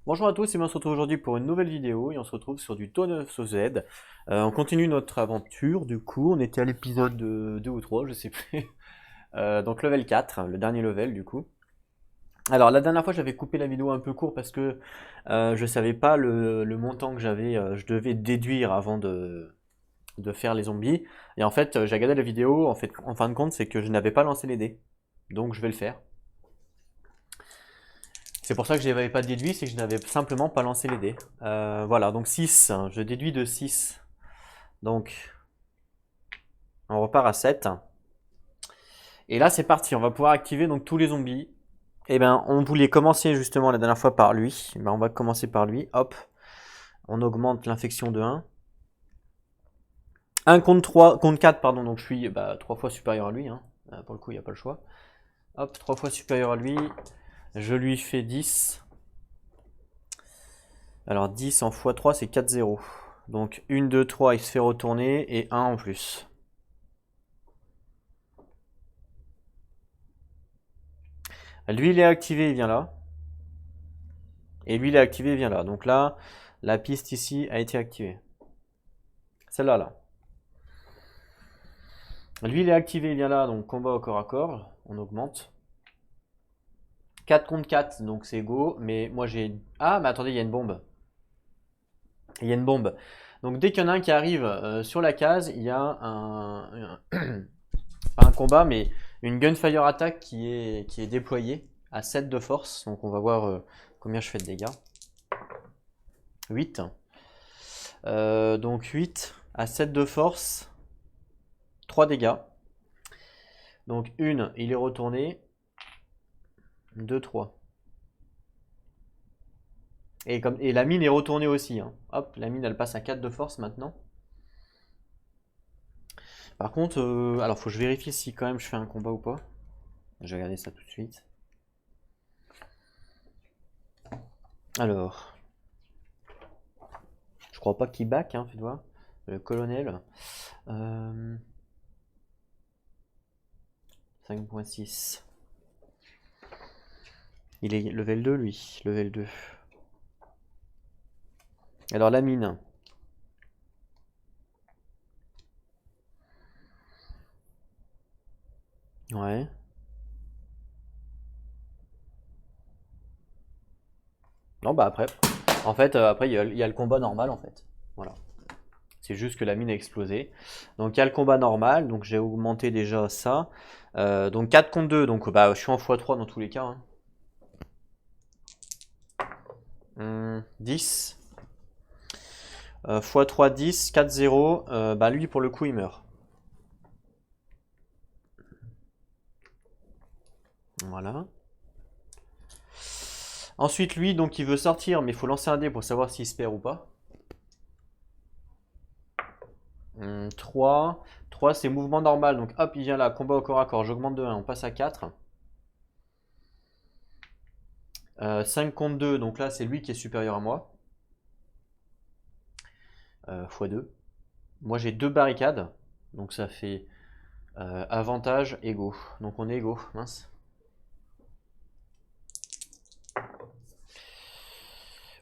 Bonjour à tous et on se retrouve aujourd'hui pour une nouvelle vidéo et on se retrouve sur du Dawn of the Z. On continue notre aventure, du coup on était à l'épisode 2 ou 3, je sais plus. Donc level 4, le dernier level du coup. Alors la dernière fois j'avais coupé la vidéo un peu court parce que je savais pas le montant que j'avais, je devais déduire avant de faire les zombies. Et en fait j'ai regardé la vidéo, en fin de compte c'est que je n'avais pas lancé les dés. Donc je vais le faire. C'est pour ça que je n'avais pas déduit, c'est que je n'avais simplement pas lancé les dés. Voilà, donc 6, je déduis de 6. Donc on repart à 7. Et là c'est parti, on va pouvoir activer donc tous les zombies. Et ben on voulait commencer justement la dernière fois par lui. Et ben, on va commencer par lui, hop. On augmente l'infection de 1. 1 contre 3, contre 4, pardon, donc je suis 3 fois supérieur à lui. Hein. Pour le coup, il n'y a pas le choix. Hop, 3 fois supérieur à lui. Je lui fais 10. Alors 10 en x3 c'est 4 0. Donc 1, 2, 3 il se fait retourner et 1 en plus. Lui il est activé, il vient là. Et lui il est activé, il vient là. Donc là, la piste ici a été activée. Celle-là là. Lui il est activé, il vient là. Donc combat au corps à corps. On augmente. 4 contre 4, donc c'est go. Mais moi j'ai... Ah mais attendez, il y a une bombe. Il y a une bombe. Donc dès qu'il y en a un qui arrive sur la case, il y a pas un combat, mais une gunfire attack qui est déployée à 7 de force. Donc on va voir combien je fais de dégâts. 8. Donc 8 à 7 de force, 3 dégâts. Donc 1, il est retourné. 2, 3. Et la mine est retournée aussi. Hein. Hop, la mine elle passe à 4 de force maintenant. Par contre, alors faut que je vérifie si quand même je fais un combat ou pas. Je vais regarder ça tout de suite. Alors, je crois pas qu'il back, hein, faites voir. Le colonel. 5.6. Il est level 2 lui, level 2. Alors la mine. Ouais. Non bah après. En fait, après il y a le combat normal en fait. Voilà. C'est juste que la mine a explosé. Donc il y a le combat normal, donc j'ai augmenté déjà ça. Donc 4 contre 2, donc bah, je suis en x3 dans tous les cas. Hein. 10. x3 10, 4 0. Bah lui pour le coup il meurt. Voilà. Ensuite lui donc il veut sortir mais il faut lancer un dé pour savoir s'il se perd ou pas. 3. 3 c'est mouvement normal, donc hop il vient là, combat au corps à corps, j'augmente de 1, on passe à 4. 5 contre 2, donc là c'est lui qui est supérieur à moi. x2. Moi j'ai 2 barricades, donc ça fait avantage égaux. Donc on est égaux, mince.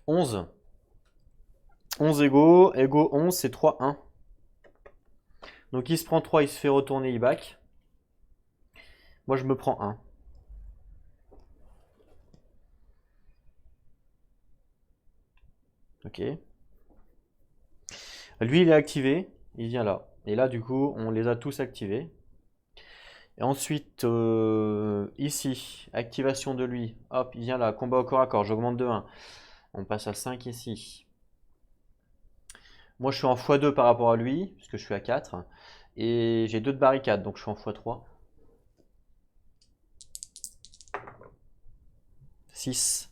11. 11 égaux, égaux 11 c'est 3, 1. Donc il se prend 3, il se fait retourner, il back. Moi je me prends 1. Ok. Lui il est activé, il vient là. Et là du coup on les a tous activés. Et ensuite, ici, activation de lui. Hop, il vient là, combat au corps à corps, j'augmente de 1. On passe à 5 ici. Moi, je suis en x2 par rapport à lui, puisque je suis à 4. Et j'ai 2 de barricade, donc je suis en x3. 6.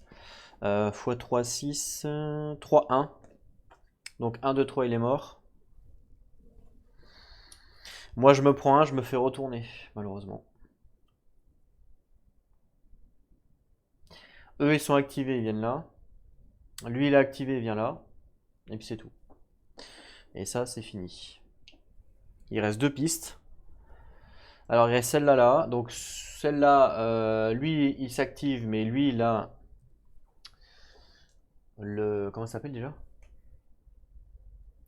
x3, 6. 3, 1. Donc 1, 2, 3, il est mort. Moi, je me prends 1, je me fais retourner, malheureusement. Eux, ils sont activés, ils viennent là. Lui, il est activé, il vient là. Et puis c'est tout. Et ça, c'est fini. Il reste 2 pistes. Alors il y a celle-là là. Donc celle-là, lui il s'active, mais lui là, Comment ça s'appelle déjà?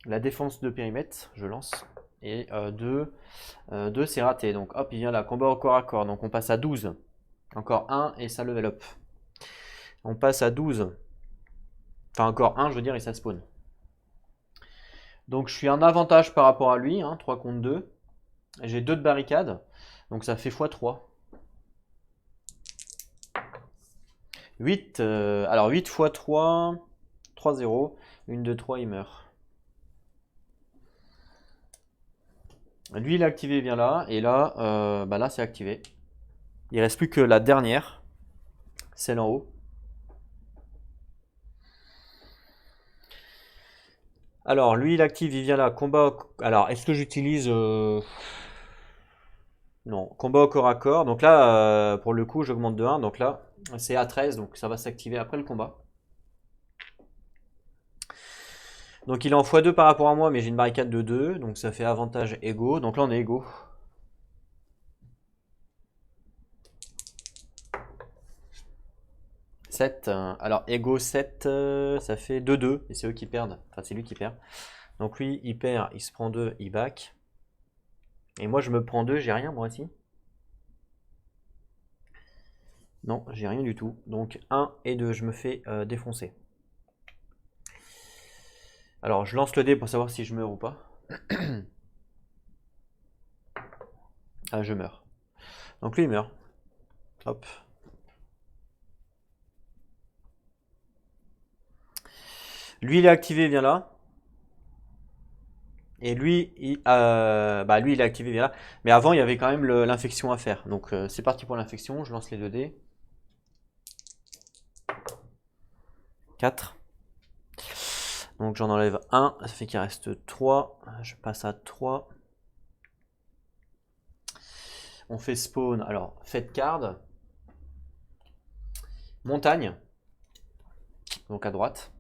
La défense de périmètre, je lance. Et 2, c'est raté. Donc hop, il vient là, combat au corps à corps. Donc on passe à 12. Encore un et ça level up. On passe à 12. Enfin encore un, je veux dire, et ça spawn. Donc je suis en avantage par rapport à lui, hein, 3 contre 2. J'ai 2 de barricade. Donc ça fait x3. 8. Alors 8 x 3. 3-0. 1, 2, 3, il meurt. Lui il est activé, il vient là. Et là, bah là c'est activé. Il reste plus que la dernière. Celle en haut. Alors lui il active, il vient là. Combat. Alors est-ce que j'utilise... Non, combat au corps à corps. Donc là, pour le coup, j'augmente de 1. Donc là, c'est à 13. Donc ça va s'activer après le combat. Donc il est en x2 par rapport à moi, mais j'ai une barricade de 2. Donc ça fait avantage égaux. Donc là, on est égaux. 7. Alors égaux 7, ça fait 2-2. Et c'est eux qui perdent. Enfin, c'est lui qui perd. Donc lui, il perd, il se prend 2, il back. Et moi, je me prends 2, j'ai rien moi aussi. Non, j'ai rien du tout. Donc 1 et 2, je me fais défoncer. Alors je lance le dé pour savoir si je meurs ou pas. Ah, je meurs. Donc lui, il meurt. Hop. Lui, il est activé, viens là. Et lui, lui, il est activé, viens là. Mais avant, il y avait quand même l'infection à faire. Donc c'est parti pour l'infection. Je lance les 2 dés. 4. Donc j'en enlève 1. Ça fait qu'il reste 3. Je passe à 3. On fait spawn. Alors, faites card. Montagne. Donc à droite.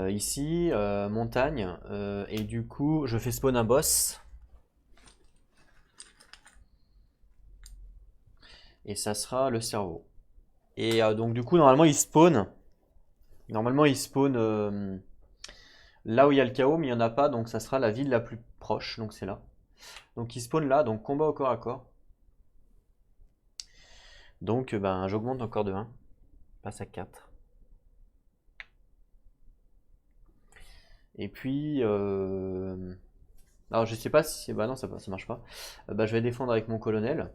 Ici, montagne. Et du coup, je fais spawn un boss. Et ça sera le cerveau. Et donc du coup, normalement, il spawn. Normalement, il spawn là où il y a le chaos, mais il n'y en a pas. Donc ça sera la ville la plus proche. Donc c'est là. Donc il spawn là. Donc combat au corps à corps. Donc ben, j'augmente encore de 1. Passe à 4. Et puis... alors je sais pas si... Bah non, ça marche pas. Bah, je vais défendre avec mon colonel.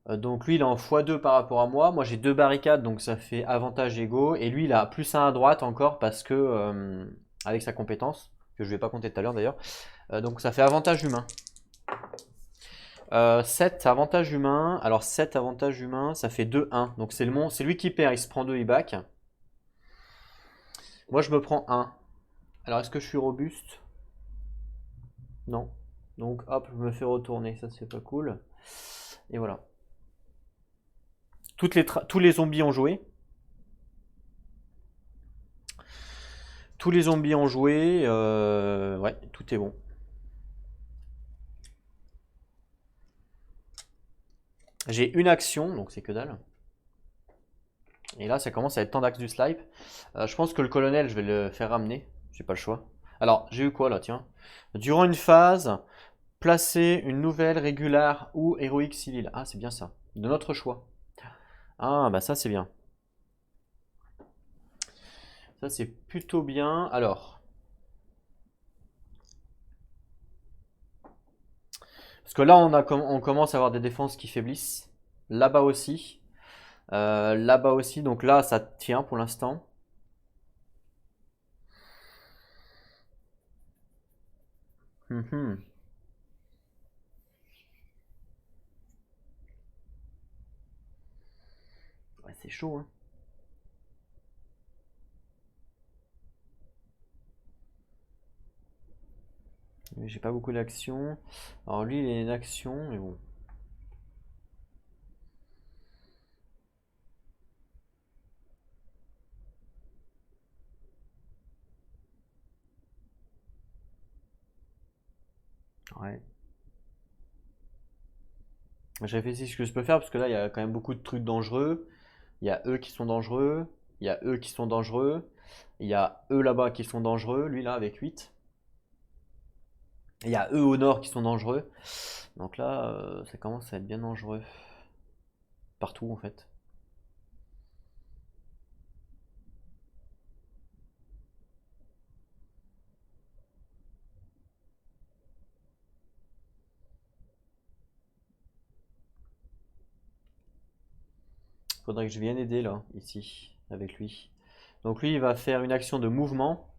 Donc lui il est en x2 par rapport à moi. Moi j'ai 2 barricades donc ça fait avantage égaux. Et lui il a plus 1 à droite encore parce que avec sa compétence, que je vais pas compter tout à l'heure d'ailleurs. Donc ça fait avantage humain. 7 avantage humain. Alors 7 avantage humain, ça fait 2-1. Donc c'est lui qui perd, il se prend 2, il back. Moi je me prends 1. Alors est-ce que je suis robuste? Non. Donc hop, je me fais retourner, ça c'est pas cool. Et voilà. Tous les zombies ont joué. Tous les zombies ont joué. Ouais, tout est bon. J'ai une action, donc c'est que dalle. Et là, ça commence à être temps d'axe du snipe. Je pense que le colonel, je vais le faire ramener. J'ai pas le choix. Alors, j'ai eu quoi là, tiens? Durant une phase, placer une nouvelle régulière ou héroïque civile. Ah, c'est bien ça. De notre choix. Ah, bah ça, c'est bien. Ça, c'est plutôt bien. Alors. Parce que là, on commence à avoir des défenses qui faiblissent. Là-bas aussi. Là-bas aussi. Donc là, ça tient pour l'instant. Mhm. Ouais, c'est chaud, hein. J'ai pas beaucoup d'actions. Alors lui, il a une action, mais bon. Ouais. Je réfléchis ce que je peux faire parce que là, il y a quand même beaucoup de trucs dangereux. Il y a eux qui sont dangereux. Il y a eux qui sont dangereux. Il y a eux là-bas qui sont dangereux. Lui là avec 8. Il y a eux au nord qui sont dangereux. Donc là, ça commence à être bien dangereux. Partout en fait. Faudrait que je vienne aider là, ici, avec lui. Donc lui, il va faire une action de mouvement.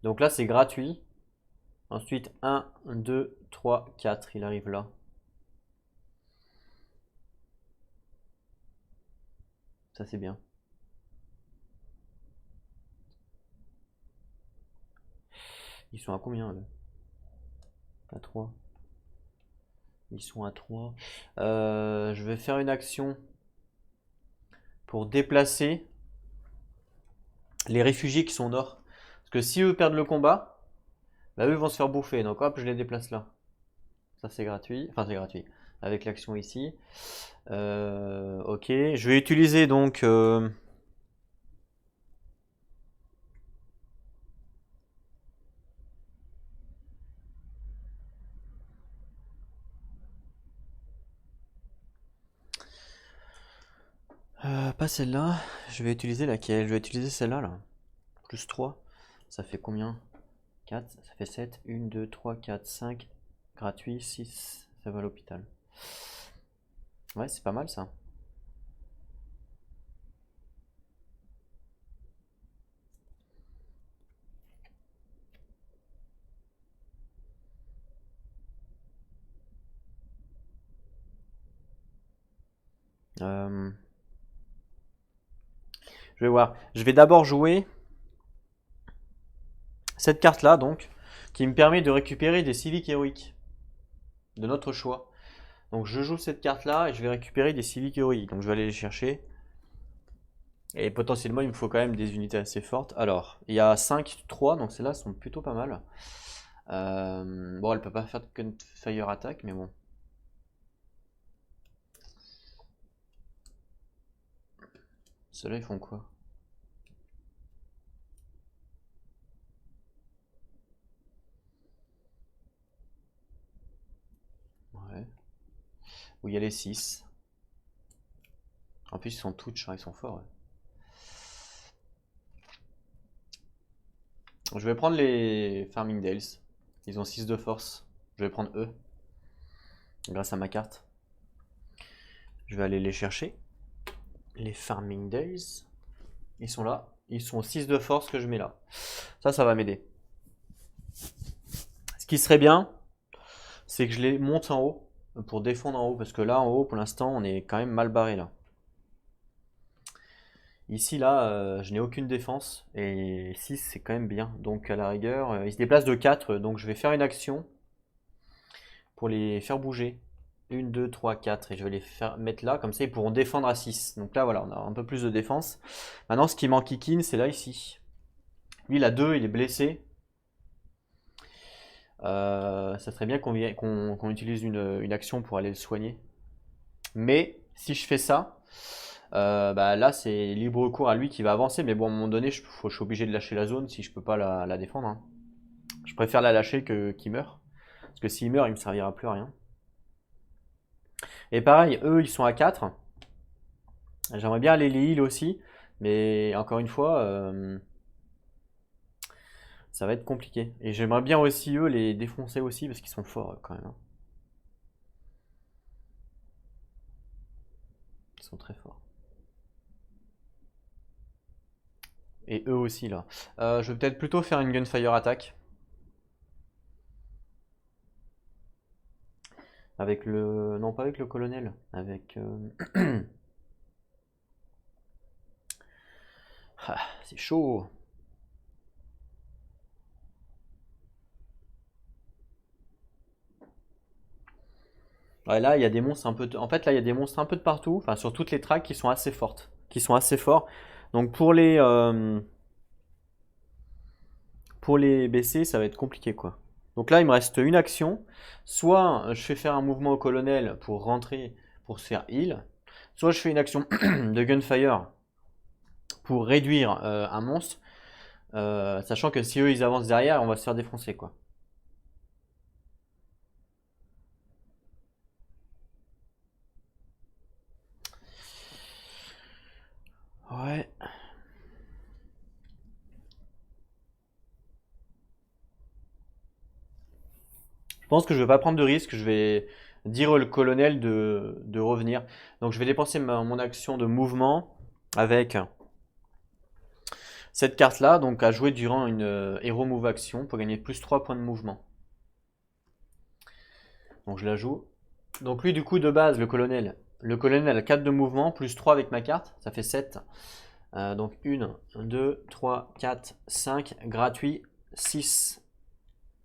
Donc là, c'est gratuit. Ensuite, 1, 2, 3, 4. Il arrive là. Ça, c'est bien. Ils sont à combien, eux? À 3. Ils sont à 3. Je vais faire une action pour déplacer les réfugiés qui sont au nord. Parce que si eux perdent le combat, bah eux vont se faire bouffer. Donc hop, je les déplace là. Ça, c'est gratuit. Enfin, c'est gratuit. Avec l'action ici. Ok. Je vais utiliser donc... pas celle-là. Je vais utiliser laquelle? Je vais utiliser celle-là, là. Plus 3. Ça fait combien? 4. Ça fait 7. 1, 2, 3, 4, 5. Gratuit. 6. Ça va à l'hôpital. Ouais, c'est pas mal ça. Euh, Je vais voir. Je vais d'abord jouer cette carte-là, donc, qui me permet de récupérer des civiques héroïques de notre choix. Donc je joue cette carte-là et je vais récupérer des civiques héroïques. Donc je vais aller les chercher. Et potentiellement, il me faut quand même des unités assez fortes. Alors, il y a 5, 3, donc celles-là sont plutôt pas mal. Bon, elle peut pas faire de fire attack, mais bon. Ceux-là, ils font quoi? Ouais. Où il y a les 6. En plus, ils sont touch, hein, ils sont forts. Ouais. Je vais prendre les Farmingdales. Ils ont 6 de force. Je vais prendre eux. Grâce à ma carte. Je vais aller les chercher. Les Farmingdales. Ils sont là. Ils sont 6 de force que je mets là. Ça va m'aider. Ce qui serait bien, c'est que je les monte en haut pour défendre en haut. Parce que là, en haut, pour l'instant, on est quand même mal barré là. Ici, là, je n'ai aucune défense. Et 6, c'est quand même bien. Donc, à la rigueur, ils se déplacent de 4. Donc, je vais faire une action pour les faire bouger. 1, 2, 3, 4. Et je vais les faire mettre là. Comme ça, ils pourront défendre à 6. Donc là, voilà, on a un peu plus de défense. Maintenant, ce qui m'enquiquine, c'est là, ici. Lui, il a 2, il est blessé. Ça serait bien qu'on utilise une action pour aller le soigner. Mais, si je fais ça... bah là c'est libre cours à lui qui va avancer, mais bon à un moment donné je suis obligé de lâcher la zone si je peux pas la défendre, hein. Je préfère la lâcher qu'il meurt, parce que s'il meurt il me servira plus à rien. Et pareil, eux ils sont à 4. J'aimerais bien aller les heal aussi, mais encore une fois ça va être compliqué. Et j'aimerais bien aussi eux les défoncer aussi parce qu'ils sont forts quand même, hein. Ils sont très forts. Et eux aussi là. Je vais peut-être plutôt faire une gunfire attack. Avec le... Non, pas avec le colonel. Avec... Ah, c'est chaud. Ouais, là, il y a des monstres un peu... En fait, là, il y a des monstres un peu de partout. Enfin, sur toutes les tracks qui sont assez fortes. Qui sont assez forts. Donc, pour les BC, ça va être compliqué, quoi. Donc là, il me reste une action. Soit je fais faire un mouvement au colonel pour rentrer, pour se faire heal. Soit je fais une action de gunfire pour réduire un monstre. Sachant que si eux ils avancent derrière, on va se faire défoncer quoi. Ouais. Je pense que je vais pas prendre de risque, je vais dire au colonel de revenir. Donc je vais dépenser mon action de mouvement avec cette carte là, donc à jouer durant une Hero Move action pour gagner plus 3 points de mouvement. Donc je la joue. Donc lui du coup de base, le colonel a 4 de mouvement, plus 3 avec ma carte, ça fait 7. Donc 1, 2, 3, 4, 5, gratuit, 6.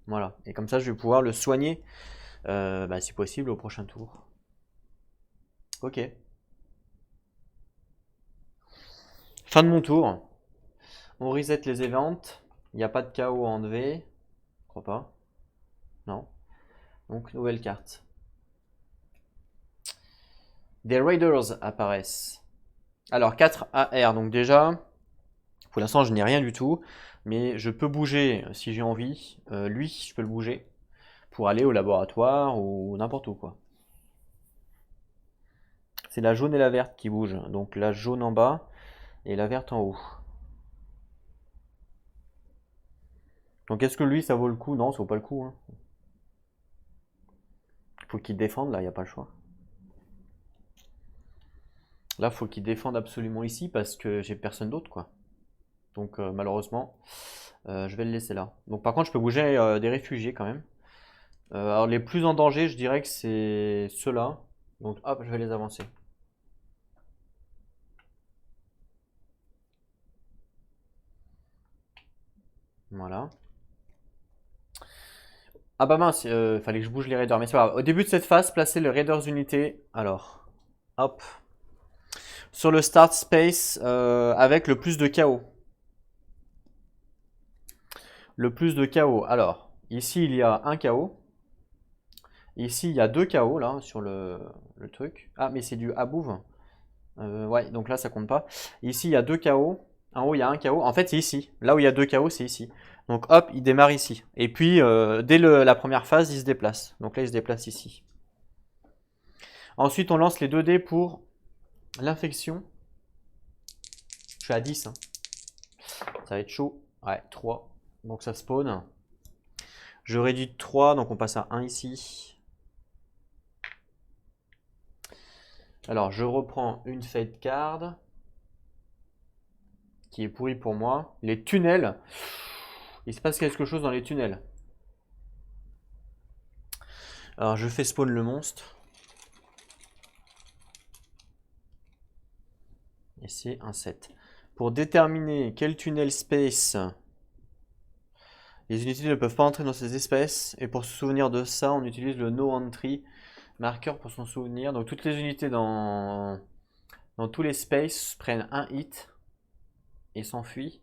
Voilà, et comme ça je vais pouvoir le soigner, si possible, au prochain tour. Ok. Fin de mon tour. On reset les events. Il n'y a pas de chaos à enlever. Je crois pas. Non. Donc nouvelle carte. Des Raiders apparaissent. Alors 4 AR, donc déjà, pour l'instant je n'ai rien du tout, mais je peux bouger si j'ai envie. Lui, je peux le bouger pour aller au laboratoire ou n'importe où quoi. C'est la jaune et la verte qui bougent, donc la jaune en bas et la verte en haut. Donc est-ce que lui ça vaut le coup? Non, ça vaut pas le coup. Hein. Faut qu'il défende là, il n'y a pas le choix. Là, faut qu'il défende absolument ici parce que j'ai personne d'autre quoi. Donc malheureusement, je vais le laisser là. Donc par contre, je peux bouger des réfugiés quand même. Alors les plus en danger, je dirais que c'est ceux-là. Donc hop, je vais les avancer. Voilà. Ah bah mince, fallait que je bouge les raiders, mais c'est pas grave. Au début de cette phase, placez le raiders unité. Alors, hop. Sur le start space avec le plus de chaos. Le plus de chaos. Alors, ici il y a un chaos. Ici il y a 2 chaos là sur le truc. Ah mais c'est du abouve. Ouais, donc là ça compte pas. Ici il y a 2 chaos. En haut il y a un chaos. En fait c'est ici. Là où il y a 2 chaos c'est ici. Donc hop, il démarre ici. Et puis dès la première phase il se déplace. Donc là il se déplace ici. Ensuite on lance les 2 dés pour l'infection. Je suis à 10. Hein. Ça va être chaud. Ouais, 3. Donc ça spawn. Je réduis de 3, donc on passe à 1 ici. Alors je reprends une fade card qui est pourrie pour moi. Les tunnels. Il se passe quelque chose dans les tunnels. Alors je fais spawn le monstre. Et c'est un 7. Pour déterminer quel tunnel space les unités ne peuvent pas entrer dans ces espèces. Et pour se souvenir de ça, on utilise le no entry marqueur pour s'en souvenir. Donc toutes les unités dans tous les spaces prennent un hit et s'enfuient.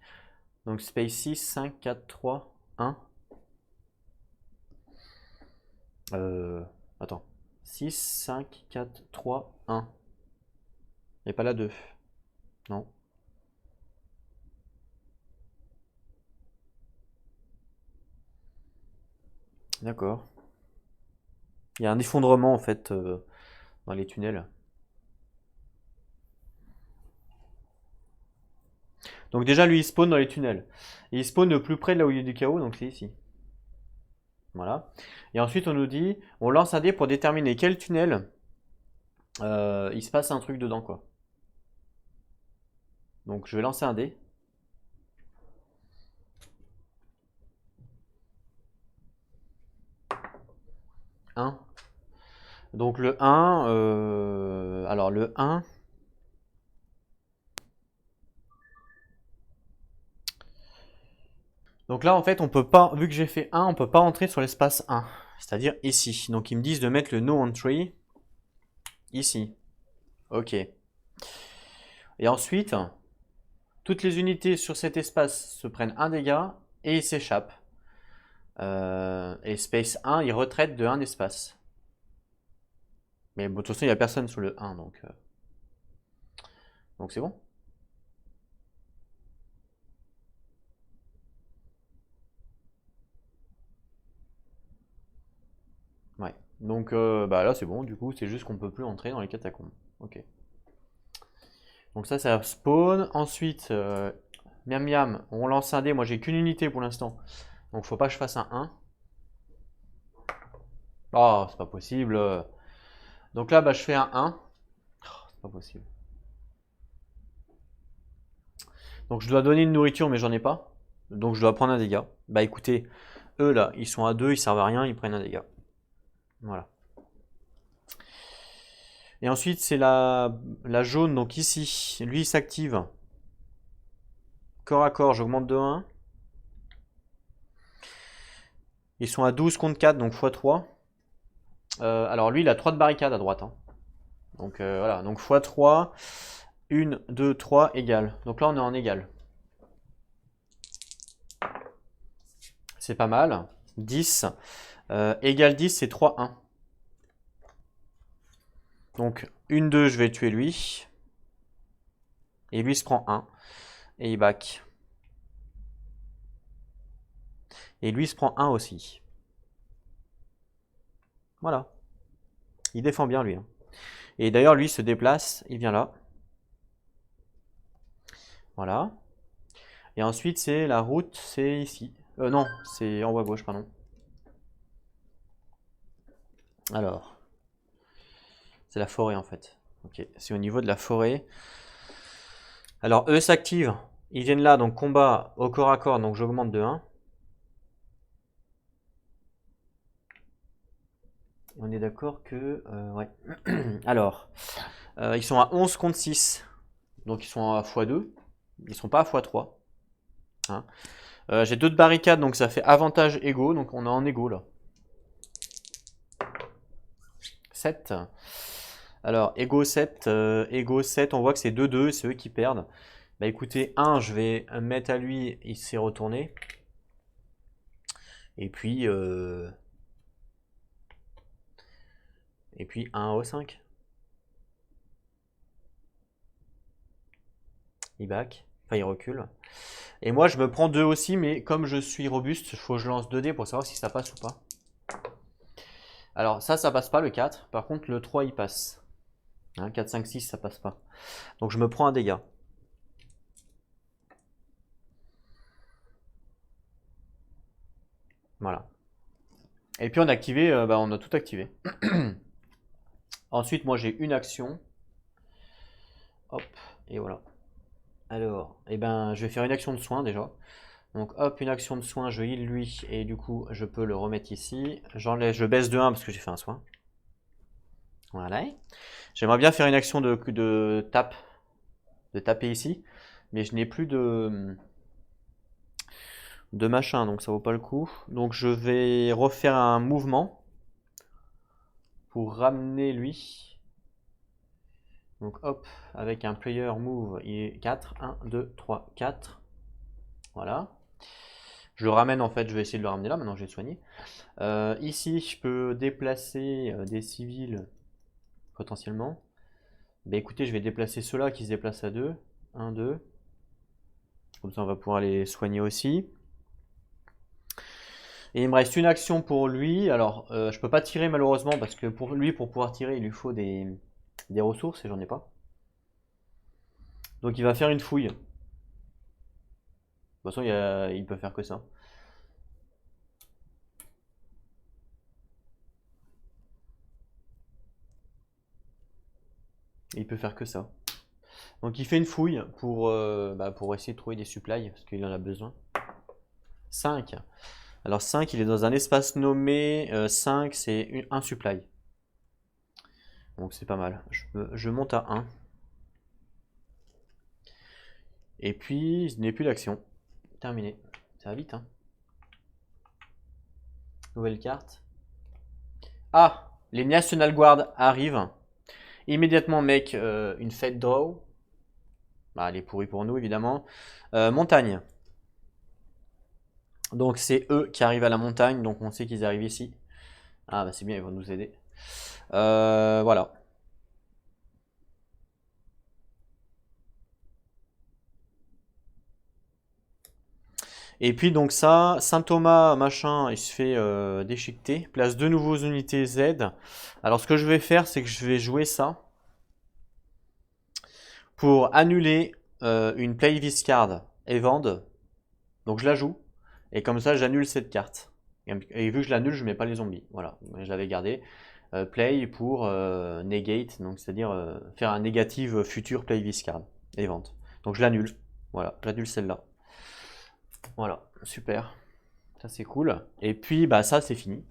Donc space 6, 5, 4, 3, 1. Attends. 6, 5, 4, 3, 1. Et pas la 2. Non. D'accord. Il y a un effondrement en fait dans les tunnels. Donc déjà lui il spawn dans les tunnels. Et il spawn le plus près de là où il y a du chaos, donc c'est ici. Voilà. Et ensuite on nous dit, on lance un dé pour déterminer quel tunnel il se passe un truc dedans quoi. Donc je vais lancer un dé. 1. Donc le 1, alors le 1, donc là en fait on peut pas, vu que j'ai fait 1, on peut pas entrer sur l'espace 1, c'est-à-dire ici. Donc ils me disent de mettre le no entry ici. Ok. Et ensuite, toutes les unités sur cet espace se prennent un dégât et ils s'échappent. Et space 1, il retraite de 1 espace. Mais bon, de toute façon, il n'y a personne sur le 1, donc c'est bon. Ouais. Donc bah là, c'est bon. Du coup, c'est juste qu'on peut plus entrer dans les catacombes. Ok. Donc ça spawn. Ensuite, miam miam, on lance un dé. Moi, j'ai qu'une unité pour l'instant. Donc, faut pas que je fasse un 1. Oh, c'est pas possible. Donc là, bah, je fais un 1. Oh, c'est pas possible. Donc, je dois donner une nourriture, mais j'en ai pas. Donc, je dois prendre un dégât. Bah, écoutez, eux, là, ils sont à 2, ils servent à rien, ils prennent un dégât. Voilà. Et ensuite, c'est la jaune, donc ici. Lui, il s'active. Corps à corps, j'augmente de 1. Ils sont à 12 contre 4, donc x3. Alors lui, il a 3 de barricade à droite, hein. Donc voilà, donc x3. 1, 2, 3, égal. Donc là, on est en égal. C'est pas mal. 10. Égal 10, c'est 3, 1. Donc 1, 2, je vais tuer lui. Et lui, il se prend 1. Et il back. Et lui, il se prend 1 aussi. Voilà. Il défend bien, lui, hein. Et d'ailleurs, lui se déplace, il vient là. Voilà. Et ensuite, c'est la route, c'est ici. Non, c'est en haut à gauche, pardon. Alors, c'est la forêt en fait. Ok, c'est au niveau de la forêt. Alors, eux s'activent. Ils viennent là, donc combat au corps à corps, donc j'augmente de 1. On est d'accord que... ouais. Alors, ils sont à 11 contre 6. Donc ils sont à x2. Ils sont pas à x3. Hein. J'ai 2 de barricades, donc ça fait avantage égaux. Donc on est en égaux là. 7. Alors, égaux 7, on voit que c'est 2-2, c'est eux qui perdent. Bah écoutez, 1, je vais mettre à lui, il s'est retourné. Et puis 1 au 5. Il back, enfin il recule. Et moi je me prends 2 aussi, mais comme je suis robuste, il faut que je lance 2 dés pour savoir si ça passe ou pas. Alors ça passe pas le 4, par contre le 3 il passe. Hein, 4, 5, 6 ça passe pas. Donc je me prends un dégât. Voilà. Et puis on a activé, on a tout activé. Ensuite moi j'ai une action. Hop, et voilà. Alors, je vais faire une action de soin déjà. Donc hop, une action de soin, je heal lui, et du coup je peux le remettre ici. J'enlève, je baisse de 1 parce que j'ai fait un soin. Voilà. J'aimerais bien faire une action de taper ici, mais je n'ai plus de machin, donc ça vaut pas le coup. Donc je vais refaire un mouvement pour ramener lui. Donc hop, avec un player move, il est 4, 1, 2, 3, 4. Voilà. Je le ramène en fait, je vais essayer de le ramener là, maintenant j'ai soigné. Ici, je peux déplacer des civils potentiellement. Bah écoutez, je vais déplacer ceux-là qui se déplacent à 2. 1, 2. Comme ça, on va pouvoir les soigner aussi. Et il me reste une action pour lui. Alors, je peux pas tirer malheureusement parce que pour lui, pour pouvoir tirer, il lui faut des ressources et j'en ai pas. Donc il va faire une fouille. De toute façon, il peut faire que ça. Il peut faire que ça. Donc il fait une fouille pour essayer de trouver des supplies parce qu'il en a besoin. 5. Alors 5, il est dans un espace nommé. 5, c'est un supply. Donc c'est pas mal. Je monte à 1. Et puis, il n'est plus d'action. Terminé. Ça va vite, hein. Nouvelle carte. Ah, les National Guard arrivent. Immédiatement, make une fête draw. Bah, elle est pourrie pour nous, évidemment. Montagne. Donc c'est eux qui arrivent à la montagne, donc on sait qu'ils arrivent ici. Ah bah c'est bien, ils vont nous aider. Voilà. Et puis donc ça, Saint Thomas, machin, il se fait déchiqueter. Place deux nouveaux unités Z. Alors ce que je vais faire, c'est que je vais jouer ça pour annuler une play this card et vendre. Donc je la joue. Et comme ça, j'annule cette carte. Et vu que je l'annule, je mets pas les zombies. Voilà, je l'avais gardé. Play pour negate, donc c'est-à-dire faire un négative futur play this card et vente. Donc je l'annule. Voilà, j'annule celle-là. Voilà, super. Ça c'est cool. Et puis bah ça c'est fini.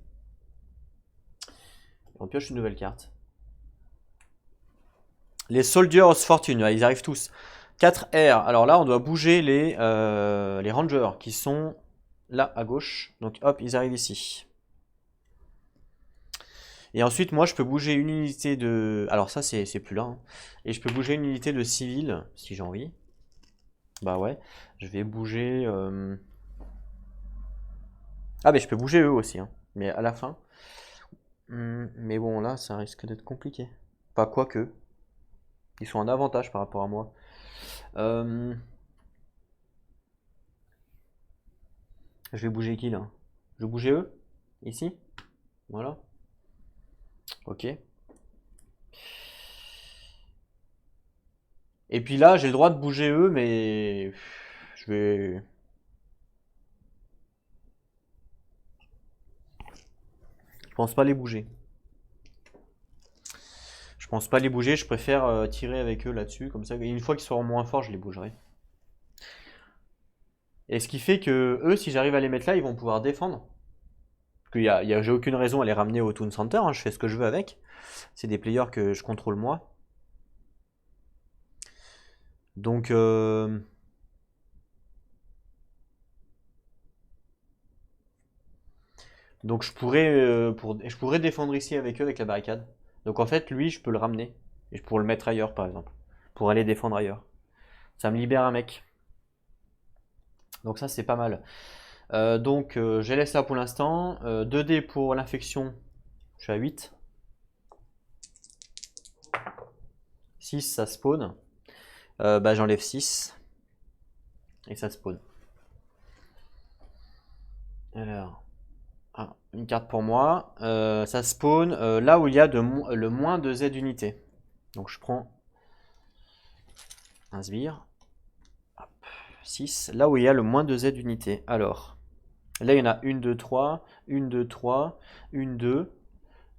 On pioche une nouvelle carte. Les Soldiers of Fortune, ils arrivent tous. 4 R. Alors là, on doit bouger les Rangers qui sont là à gauche. Donc hop, ils arrivent ici. Et ensuite, moi, je peux bouger une unité de... Alors ça, c'est plus là. Hein. Et je peux bouger une unité de civil, si j'ai envie. Bah ouais. Je vais bouger... Ah, mais je peux bouger eux aussi. Hein. Mais à la fin. Mais bon, là, ça risque d'être compliqué. Pas quoique. Ils sont en avantage par rapport à moi. Je vais bouger qui, là? Je vais bouger eux? Ici? Voilà. Ok. Et puis là, j'ai le droit de bouger eux, mais... Je vais... Je pense pas les bouger. Je pense pas les bouger, je préfère tirer avec eux là-dessus, comme ça, une fois qu'ils seront moins forts, je les bougerai. Et ce qui fait que eux, si j'arrive à les mettre là, ils vont pouvoir défendre. Parce que j'ai aucune raison à les ramener au Toon Center, hein, je fais ce que je veux avec. C'est des players que je contrôle moi. Donc, donc je pourrais défendre ici avec eux, avec la barricade. Donc en fait, lui, je peux le ramener. Et je pourrais le mettre ailleurs, par exemple. Pour aller défendre ailleurs. Ça me libère un mec. Donc ça, c'est pas mal. Donc je laisse là pour l'instant. 2D pour l'infection, je suis à 8. 6, ça spawn. Bah, j'enlève 6. Et ça spawn. Alors, une carte pour moi. Ça spawn là où il y a le moins de Z unités. Donc je prends un sbire. 6. Là où il y a le moins de Z unités. Alors, là il y en a 1, 2, 3. 1, 2, 3. 1, 2.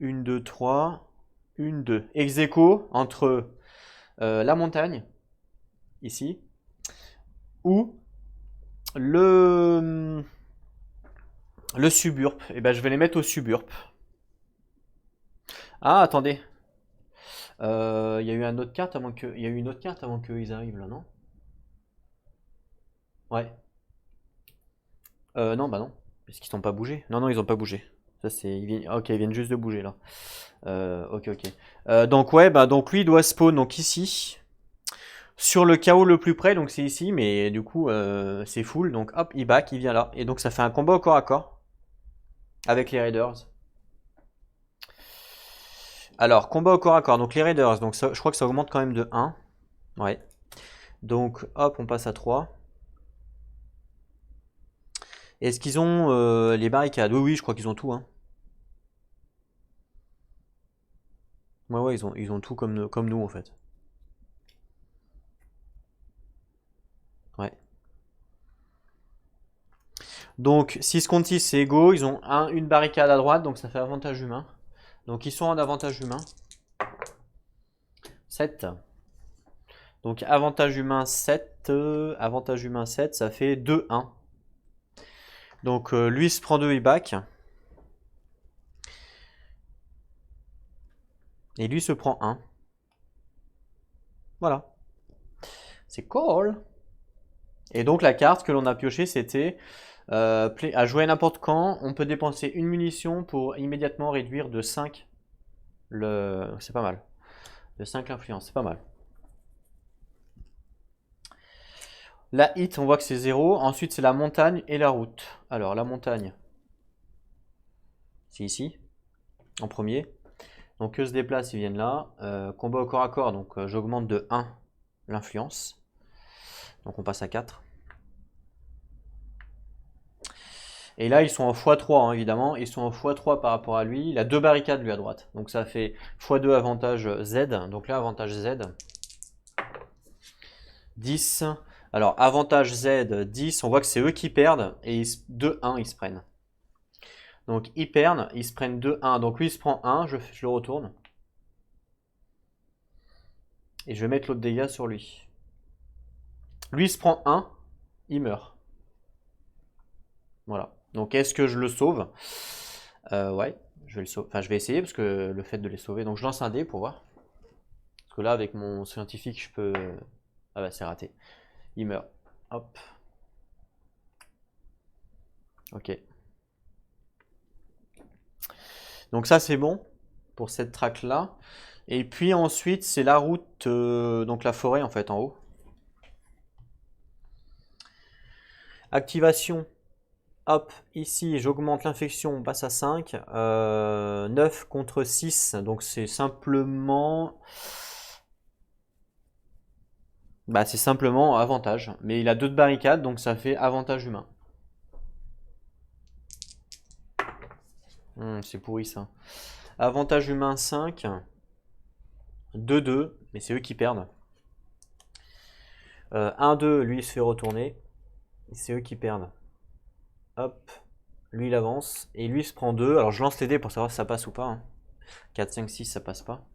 1, 2, 3. 1, 2. Ex aequo entre la montagne, ici, ou le suburb. Et ben je vais les mettre au suburb. Ah, attendez. Il y a eu une autre carte avant que, il y a eu une autre carte avant qu'ils arrivent là, non? Ouais. Non, bah non. Parce qu'ils n'ont pas bougé. Non, non, ils n'ont pas bougé. Ça, c'est. Ok, ils viennent juste de bouger là. Ok, ok. Donc, ouais, bah, donc lui, il doit spawn donc ici. Sur le chaos le plus près, donc c'est ici, mais du coup, c'est full. Donc, hop, il back, il vient là. Et donc, ça fait un combat au corps à corps. Avec les Raiders. Alors, combat au corps à corps. Donc, les Raiders, donc ça, je crois que ça augmente quand même de 1. Ouais. Donc, hop, on passe à 3. Est-ce qu'ils ont les barricades? Oui, oui, je crois qu'ils ont tout. Hein. Ouais, ouais, ils ont tout comme nous en fait. Ouais. Donc 6 contre 6, c'est égaux. Ils ont une barricade à droite, donc ça fait avantage humain. Donc ils sont en avantage humain. 7. Donc avantage humain 7. Avantage humain 7, ça fait 2-1. Donc lui se prend 2 et back. Et lui se prend 1. Voilà. C'est cool. Et donc la carte que l'on a piochée, c'était à jouer n'importe quand. On peut dépenser une munition pour immédiatement réduire de 5 le... C'est pas mal. De 5 l'influence, c'est pas mal. La hit, on voit que c'est 0. Ensuite, c'est la montagne et la route. Alors, la montagne, c'est ici, en premier. Donc, eux se déplacent, ils viennent là. Combat au corps à corps, donc j'augmente de 1 l'influence. Donc, on passe à 4. Et là, ils sont en x3, hein, évidemment. Ils sont en x3 par rapport à lui. Il a 2 barricades, lui, à droite. Donc, ça fait x2 avantage Z. Donc là, avantage Z. 10. Alors, avantage Z, 10. On voit que c'est eux qui perdent. Et 2-1, ils se prennent. Donc, ils perdent. Ils se prennent 2-1. Donc, lui, il se prend 1. Je le retourne. Et je vais mettre l'autre dégât sur lui. Lui, il se prend 1. Il meurt. Voilà. Donc, est-ce que je le sauve? Ouais, je vais le sauver. Enfin, je vais essayer parce que le fait de les sauver. Donc, je lance un dé pour voir. Parce que là, avec mon scientifique, je peux. Ah bah, c'est raté. Il meurt. Hop. Ok. Donc, ça, c'est bon pour cette track là. Et puis ensuite, c'est la route, donc la forêt en fait, en haut. Activation. Hop, ici, j'augmente l'infection, on passe à 5. 9 contre 6, donc c'est simplement... Bah, c'est simplement avantage. Mais il a 2 de barricade, donc ça fait avantage humain. C'est pourri ça. Avantage humain 5. 2-2, mais c'est eux qui perdent. 1-2, lui il se fait retourner. C'est eux qui perdent. Hop, lui il avance. Et lui il se prend 2. Alors je lance les dés pour savoir si ça passe ou pas. Hein. 4, 5, 6, ça passe pas.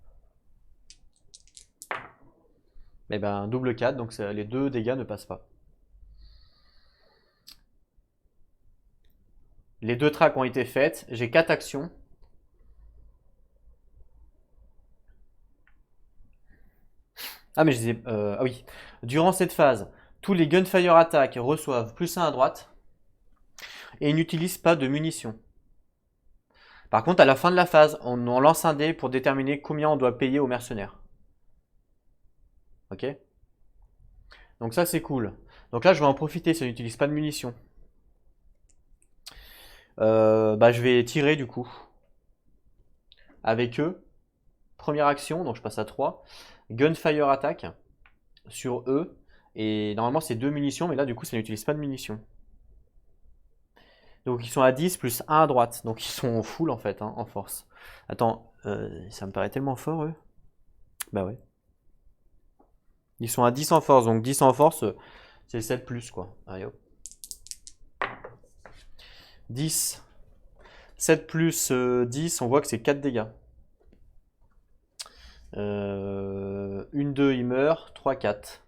Mais ben double 4, donc les 2 dégâts ne passent pas. Les 2 tracks ont été faites. J'ai 4 actions. Ah mais je disais... ah oui. Durant cette phase, tous les Gunfire Attack reçoivent plus 1 à droite. Et ils n'utilisent pas de munitions. Par contre, à la fin de la phase, on lance un dé pour déterminer combien on doit payer aux mercenaires. Ok? Donc ça, c'est cool. Donc là, je vais en profiter, ça n'utilise pas de munitions. Bah, je vais tirer du coup. Avec eux. Première action, donc je passe à 3. Gunfire Attack sur eux. Et normalement, c'est 2 munitions, mais là, du coup, ça n'utilise pas de munitions. Donc ils sont à 10 plus 1 à droite. Donc ils sont en full en fait, hein, en force. Attends, ça me paraît tellement fort eux. Bah ouais. Ils sont à 10 en force, donc 10 en force, c'est 7 plus quoi. Allez hop. 10. 7 plus 10, on voit que c'est 4 dégâts. 1, 2, il meurt. 3, 4.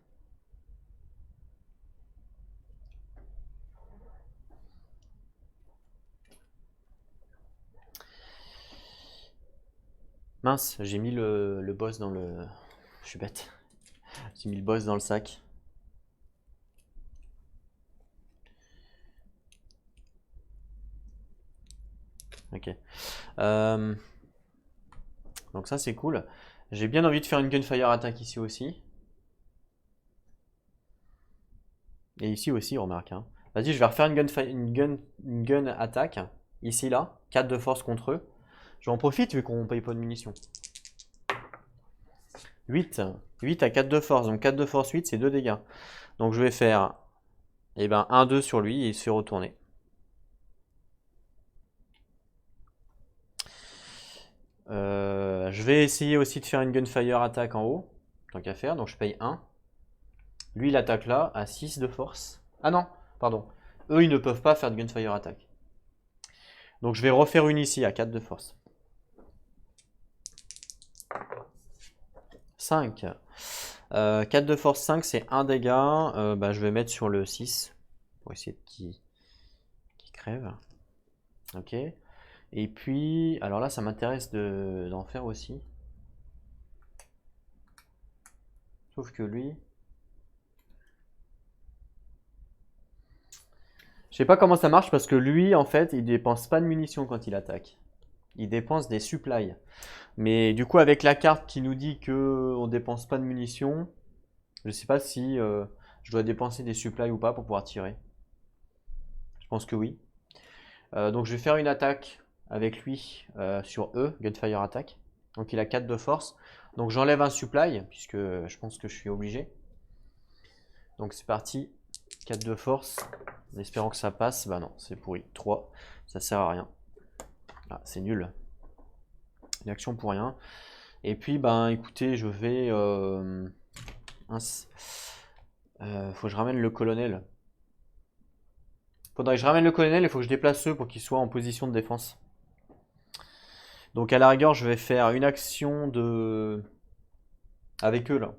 Mince, j'ai mis le boss dans le... Je suis bête. J'ai mis le boss dans le sac. Ok. Donc ça c'est cool. J'ai bien envie de faire une gunfire attack ici aussi. Et ici aussi, remarque. Hein. Vas-y, je vais refaire une gun attack. Ici, là. 4 de force contre eux. J'en profite vu qu'on paye pas de munitions. 8. 8 à 4 de force. Donc 4 de force, 8, c'est 2 dégâts. Donc je vais faire 1-2 sur lui et il se fait retourner. Je vais essayer aussi de faire une gunfire attack en haut. Tant qu'à faire. Donc je paye 1. Lui, il attaque là à 6 de force. Ah non, pardon. Eux, ils ne peuvent pas faire de gunfire attack. Donc je vais refaire une ici à 4 de force. 5. 4 de force 5, c'est 1 dégât. Bah, je vais mettre sur le 6 pour essayer qu'il crève. Ok. Et puis, alors là, ça m'intéresse d'en faire aussi. Sauf que lui... Je sais pas comment ça marche parce que lui, en fait, il dépense pas de munitions quand il attaque. Il dépense des supplies. Mais du coup, avec la carte qui nous dit que on dépense pas de munitions, je sais pas si Je dois dépenser des supplies ou pas pour pouvoir tirer? Je pense que oui. Donc je vais faire une attaque avec lui sur E, Gunfire Attack. Donc il a 4 de force. Donc j'enlève un supply, puisque je pense que je suis obligé. Donc c'est parti. 4 de force. En espérant que ça passe. Bah non, c'est pourri. 3. Ça sert à rien. Ah, c'est nul. Une action pour rien. Et puis, ben écoutez, je vais... faut que je ramène le colonel. Faudrait que je ramène le colonel, il faut que je déplace eux pour qu'ils soient en position de défense. Donc à la rigueur, je vais faire une action de... avec eux là.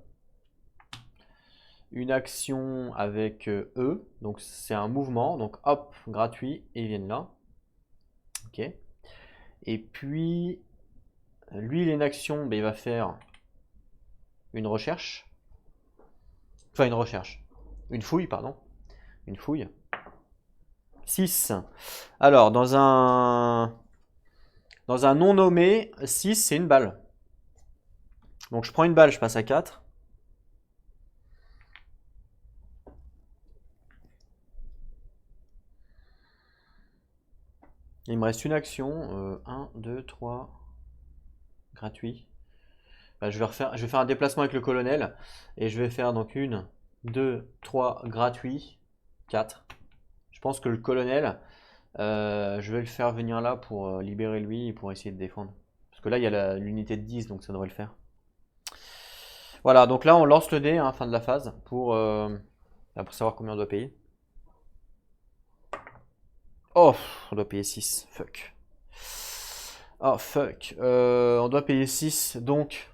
Une action avec eux. Donc c'est un mouvement. Donc hop, gratuit. Et ils viennent là. Ok. Et puis, lui, il a une action. Ben, il va faire une recherche. Enfin, une recherche. Une fouille, pardon. Une fouille. 6. Alors, dans un non nommé, 6, c'est une balle. Donc je prends une balle, je passe à 4. Il me reste une action. 1, 2, 3. Gratuit. Bah, je vais faire un déplacement avec le colonel. Et je vais faire donc 1, 2, 3, gratuit. 4. Je pense que le colonel, je vais le faire venir là pour libérer lui et pour essayer de défendre. Parce que là, il y a l'unité de 10, donc ça devrait le faire. Voilà, donc là, on lance le dé, hein, fin de la phase, pour savoir combien on doit payer. Oh, on doit payer 6. Fuck. Oh, fuck. On doit payer 6, donc...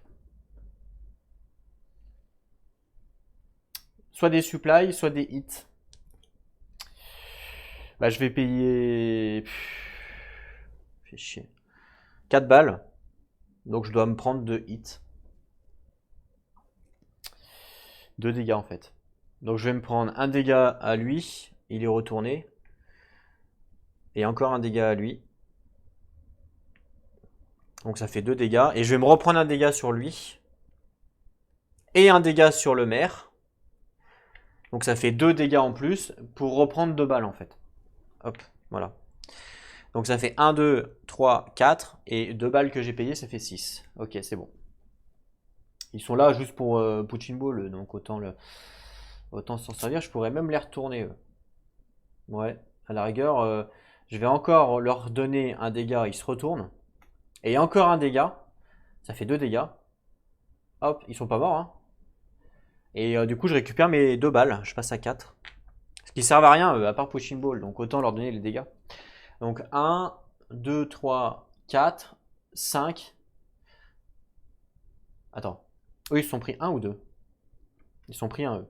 soit des supplies, soit des hits. Bah, je vais payer... Fait chier. 4 balles. Donc je dois me prendre 2 hits. 2 dégâts en fait. Donc je vais me prendre un dégât à lui. Il est retourné. Et encore un dégât à lui. Donc ça fait 2 dégâts. Et je vais me reprendre un dégât sur lui. Et un dégât sur le maire. Donc ça fait 2 dégâts en plus pour reprendre 2 balles en fait. Hop, voilà. Donc ça fait 1, 2, 3, 4. Et 2 balles que j'ai payées, ça fait 6. Ok, c'est bon. Ils sont là juste pour Punching Ball, donc autant s'en servir. Je pourrais même les retourner, eux. Ouais, à la rigueur, je vais encore leur donner un dégât, ils se retournent. Et encore un dégât, ça fait 2 dégâts. Hop, ils sont pas morts, hein. Et du coup, je récupère mes 2 balles, je passe à 4. Ce qui servent à rien, à part Pushing Ball, donc autant leur donner les dégâts. Donc 1, 2, 3, 4, 5. Attends, eux ils se sont pris 1 ou 2? Ils se sont pris 1 eux.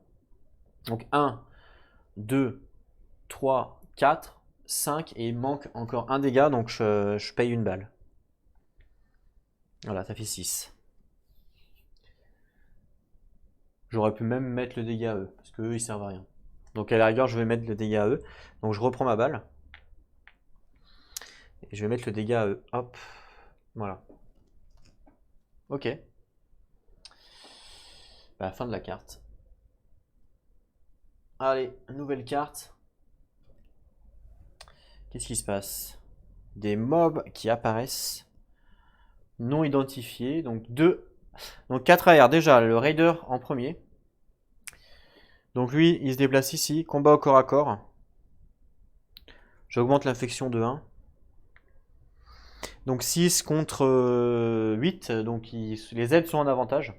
Donc 1, 2, 3, 4, 5 et il manque encore un dégât, donc je paye une balle. Voilà, ça fait 6. J'aurais pu même mettre le dégât à eux, parce qu'eux ils servent à rien. Donc à la rigueur, je vais mettre le dégât à eux. Donc je reprends ma balle. Et je vais mettre le dégât à eux. Hop. Voilà. Ok. Bah, fin de la carte. Allez, nouvelle carte. Qu'est-ce qui se passe? Des mobs qui apparaissent. Non identifiés. Donc 2. Donc 4 AR. Déjà, le Raider en premier. Donc lui, il se déplace ici. Combat au corps à corps. J'augmente l'infection de 1. Donc 6 contre 8. Donc les aides sont en avantage.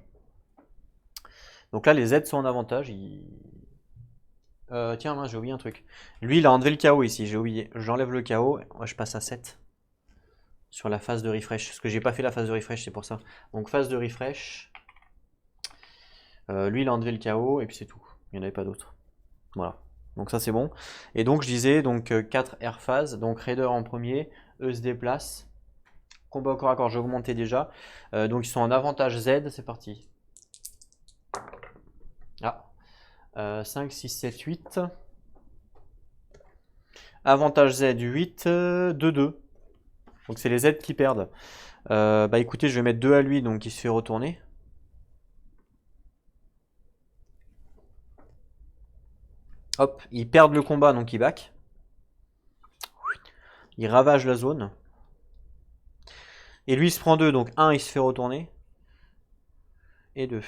Donc là, les aides sont en avantage. Tiens, mince, j'ai oublié un truc. Lui, il a enlevé le chaos ici. J'ai oublié. J'enlève le chaos. Moi, je passe à 7. Sur la phase de refresh. Parce que j'ai pas fait la phase de refresh, c'est pour ça. Donc phase de refresh. Lui, il a enlevé le chaos. Et puis c'est tout. Il n'y en avait pas d'autres. Voilà. Donc ça, c'est bon. Et donc, je disais, donc 4 air phases. Donc Raider en premier. Eux se déplacent. Combat au corps à corps, j'ai augmenté déjà. Donc ils sont en avantage Z. C'est parti. Ah. 5, 6, 7, 8. Avantage Z 8, 2, 2. Donc c'est les Z qui perdent. Bah écoutez, je vais mettre 2 à lui, donc il se fait retourner. Hop, ils perdent le combat, donc ils back. Ils ravagent la zone. Et lui, il se prend 2, donc 1, il se fait retourner. Et 2.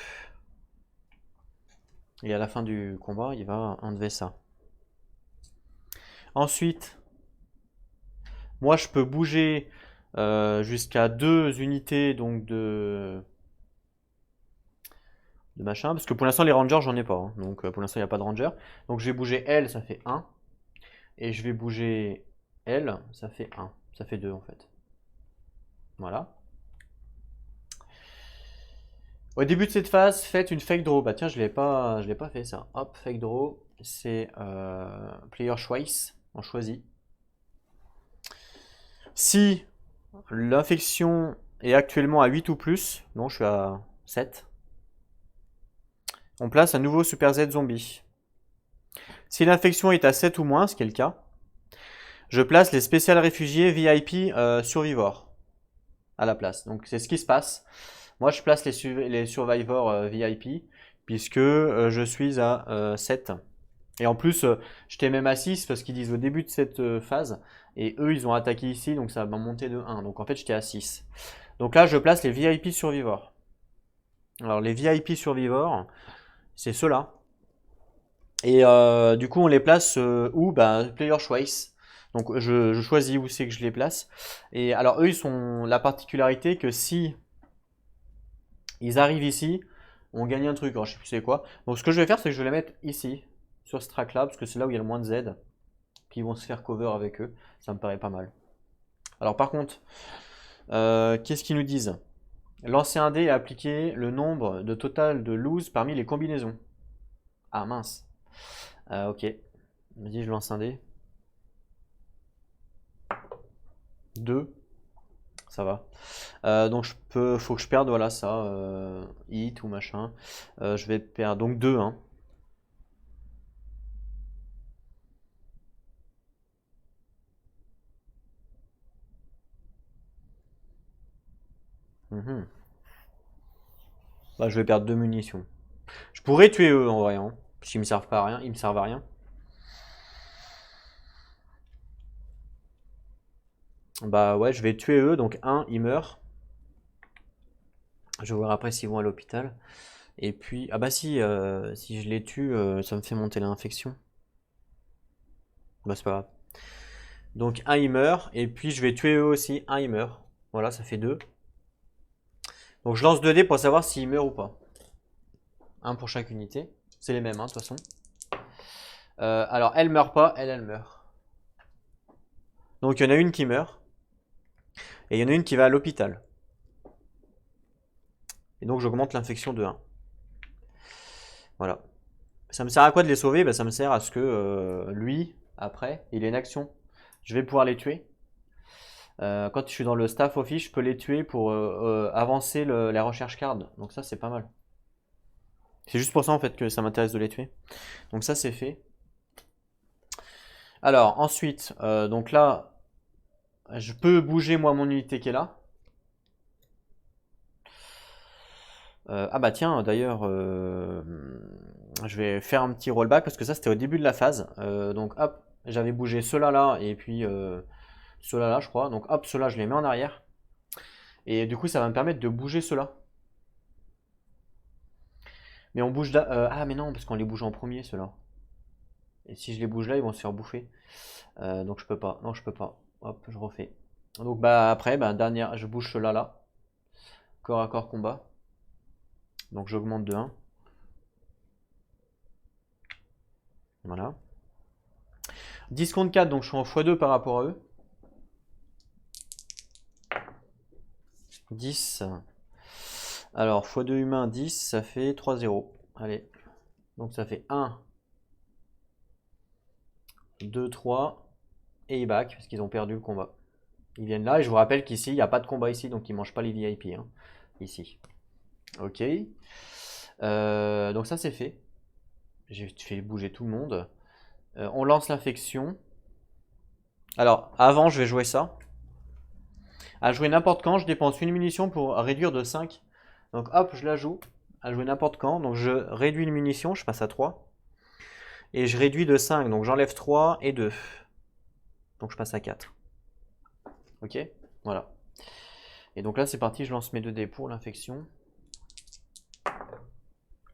Et à la fin du combat, il va enlever ça. Ensuite, moi, je peux bouger jusqu'à 2 unités donc de machin. Parce que pour l'instant, les rangers, j'en ai pas. Hein. Donc pour l'instant, il n'y a pas de ranger. Donc je vais bouger L, ça fait 1. Et je vais bouger L, ça fait 1. Ça fait 2 en fait. Voilà. Au début de cette phase, faites une fake draw. Bah tiens, je l'ai pas fait ça. Hop, fake draw. C'est player choice. On choisit. Si l'infection est actuellement à 8 ou plus, non, je suis à 7. On place un nouveau Super Z zombie. Si l'infection est à 7 ou moins, ce qui est le cas, je place les spécial réfugiés VIP survivors à la place. Donc c'est ce qui se passe. Moi je place les survivors VIP puisque je suis à 7. Et en plus, j'étais même à 6 parce qu'ils disent au début de cette phase. Et eux, ils ont attaqué ici, donc ça m'a monté de 1. Donc en fait, j'étais à 6. Donc là, je place les VIP survivors. Alors les VIP survivors, c'est ceux-là. Et du coup, on les place où? Bah, player choice. Donc je choisis où c'est que je les place. Et alors eux, ils sont la particularité que si ils arrivent ici, on gagne un truc. Alors je sais plus c'est quoi. Donc ce que je vais faire, c'est que je vais les mettre ici, sur ce track là, parce que c'est là où il y a le moins de Z. Puis ils vont se faire cover avec eux. Ça me paraît pas mal. Alors par contre, qu'est-ce qu'ils nous disent? Lancer un dé et appliquer le nombre de total de lose parmi les combinaisons. Ah mince. Ok. Vas-y, je lance un dé. 2. Ça va. Donc faut que je perde, voilà ça. Hit ou machin. Je vais perdre donc 2. Hein. Mhm. Bah, je vais perdre 2 munitions. Je pourrais tuer eux en vrai. Hein, parce qu'ils me servent pas à rien. Ils me servent à rien. Bah ouais, je vais tuer eux. Donc 1, il meurt. Je vais voir après s'ils vont à l'hôpital. Et puis, ah bah si je les tue, ça me fait monter l'infection. Bah c'est pas grave. Donc un il meurt, et puis je vais tuer eux aussi, un il meurt. Voilà, ça fait 2. Donc je lance 2 dés pour savoir s'il meurt ou pas. Un pour chaque unité. C'est les mêmes, hein, de toute façon. Alors elle meurt pas, elle meurt. Donc il y en a une qui meurt. Et il y en a une qui va à l'hôpital. Et donc j'augmente l'infection de 1. Voilà. Ça me sert à quoi de les sauver? Bah, ça me sert à ce que lui, après, il ait une action. Je vais pouvoir les tuer. Quand je suis dans le staff office, je peux les tuer pour avancer la recherche card. Donc ça, c'est pas mal. C'est juste pour ça en fait que ça m'intéresse de les tuer. Donc ça, c'est fait. Alors ensuite, donc là, je peux bouger moi mon unité qui est là. Ah bah tiens, d'ailleurs, je vais faire un petit rollback parce que ça c'était au début de la phase. Donc hop, j'avais bougé ceux-là là et puis ceux-là là je crois. Donc hop, ceux-là je les mets en arrière. Et du coup ça va me permettre de bouger ceux-là. Mais on bouge là. Ah mais non, parce qu'on les bouge en premier ceux-là. Et si je les bouge là, ils vont se faire bouffer. Donc je peux pas. Non, je peux pas. Hop, je refais. Donc bah après, bah, dernière, je bouge ceux-là là. Corps à corps combat. Donc j'augmente de 1. Voilà. 10 contre 4, donc je suis en x2 par rapport à eux. 10. Alors, x2 humain, 10, ça fait 3-0. Allez. Donc ça fait 1, 2, 3. Et ils back, parce qu'ils ont perdu le combat. Ils viennent là, et je vous rappelle qu'ici, il n'y a pas de combat ici, donc ils ne mangent pas les VIP. Hein, ici. Ok. Donc ça, c'est fait. J'ai fait bouger tout le monde. On lance l'infection. Alors, avant, je vais jouer ça. À jouer n'importe quand, je dépense une munition pour réduire de 5. Donc hop, je la joue. À jouer n'importe quand. Donc je réduis une munition, je passe à 3. Et je réduis de 5, donc j'enlève 3 et 2. Donc je passe à 4. Ok, voilà. Et donc là c'est parti, je lance mes 2 dés pour l'infection.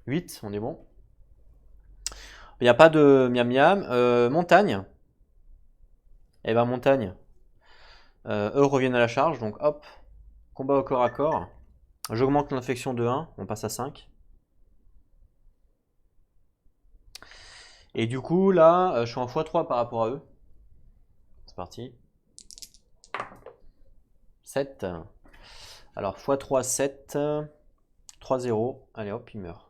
8, on est bon. Il n'y a pas de miam miam. Montagne. Et ben montagne. Eux reviennent à la charge, donc hop. Combat au corps à corps. J'augmente l'infection de 1, on passe à 5. Et du coup là, je suis en x3 par rapport à eux. C'est parti. 7. Alors x3, 7. 3, 0. Allez hop, il meurt.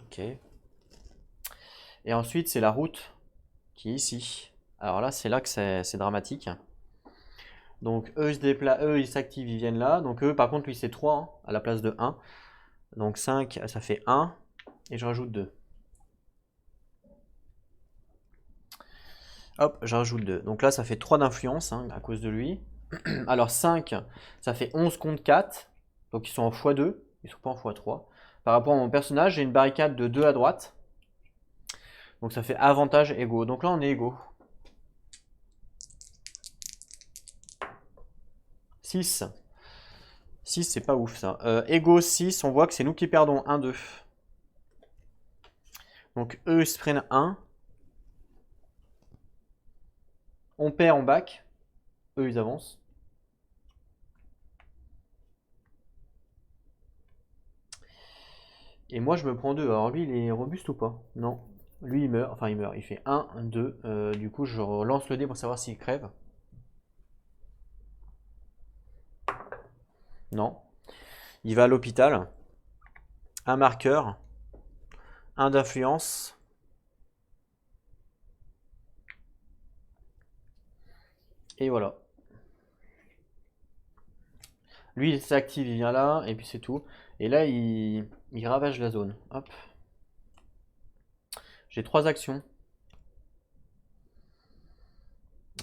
Ok. Et ensuite, c'est la route qui est ici. Alors là, c'est là que c'est dramatique. Donc eux, ils s'activent, ils viennent là. Donc eux, par contre, lui, c'est 3 hein, à la place de 1. Donc 5, ça fait 1. Et je rajoute 2. Hop, je rajoute 2. Donc là, ça fait 3 d'influence hein, à cause de lui. Alors 5, ça fait 11 contre 4. Donc ils sont en x2. Ils sont pas en x3. Par rapport à mon personnage, j'ai une barricade de 2 à droite. Donc ça fait avantage égaux. Donc là, on est égaux. 6. 6, c'est pas ouf ça. Égaux 6, on voit que c'est nous qui perdons 1, 2. Donc eux, ils se prennent 1. On perd en back. Eux, ils avancent. Et moi, je me prends 2. Alors lui, il est robuste ou pas? Non. Lui, il meurt. Enfin, il meurt. Il fait 1, 2. Du coup, je relance le dé pour savoir s'il crève. Non. Il va à l'hôpital. Un marqueur. 1 d'influence. Et voilà. Lui, il s'active, il vient là, et puis c'est tout. Et là, il ravage la zone. Hop. J'ai 3 actions.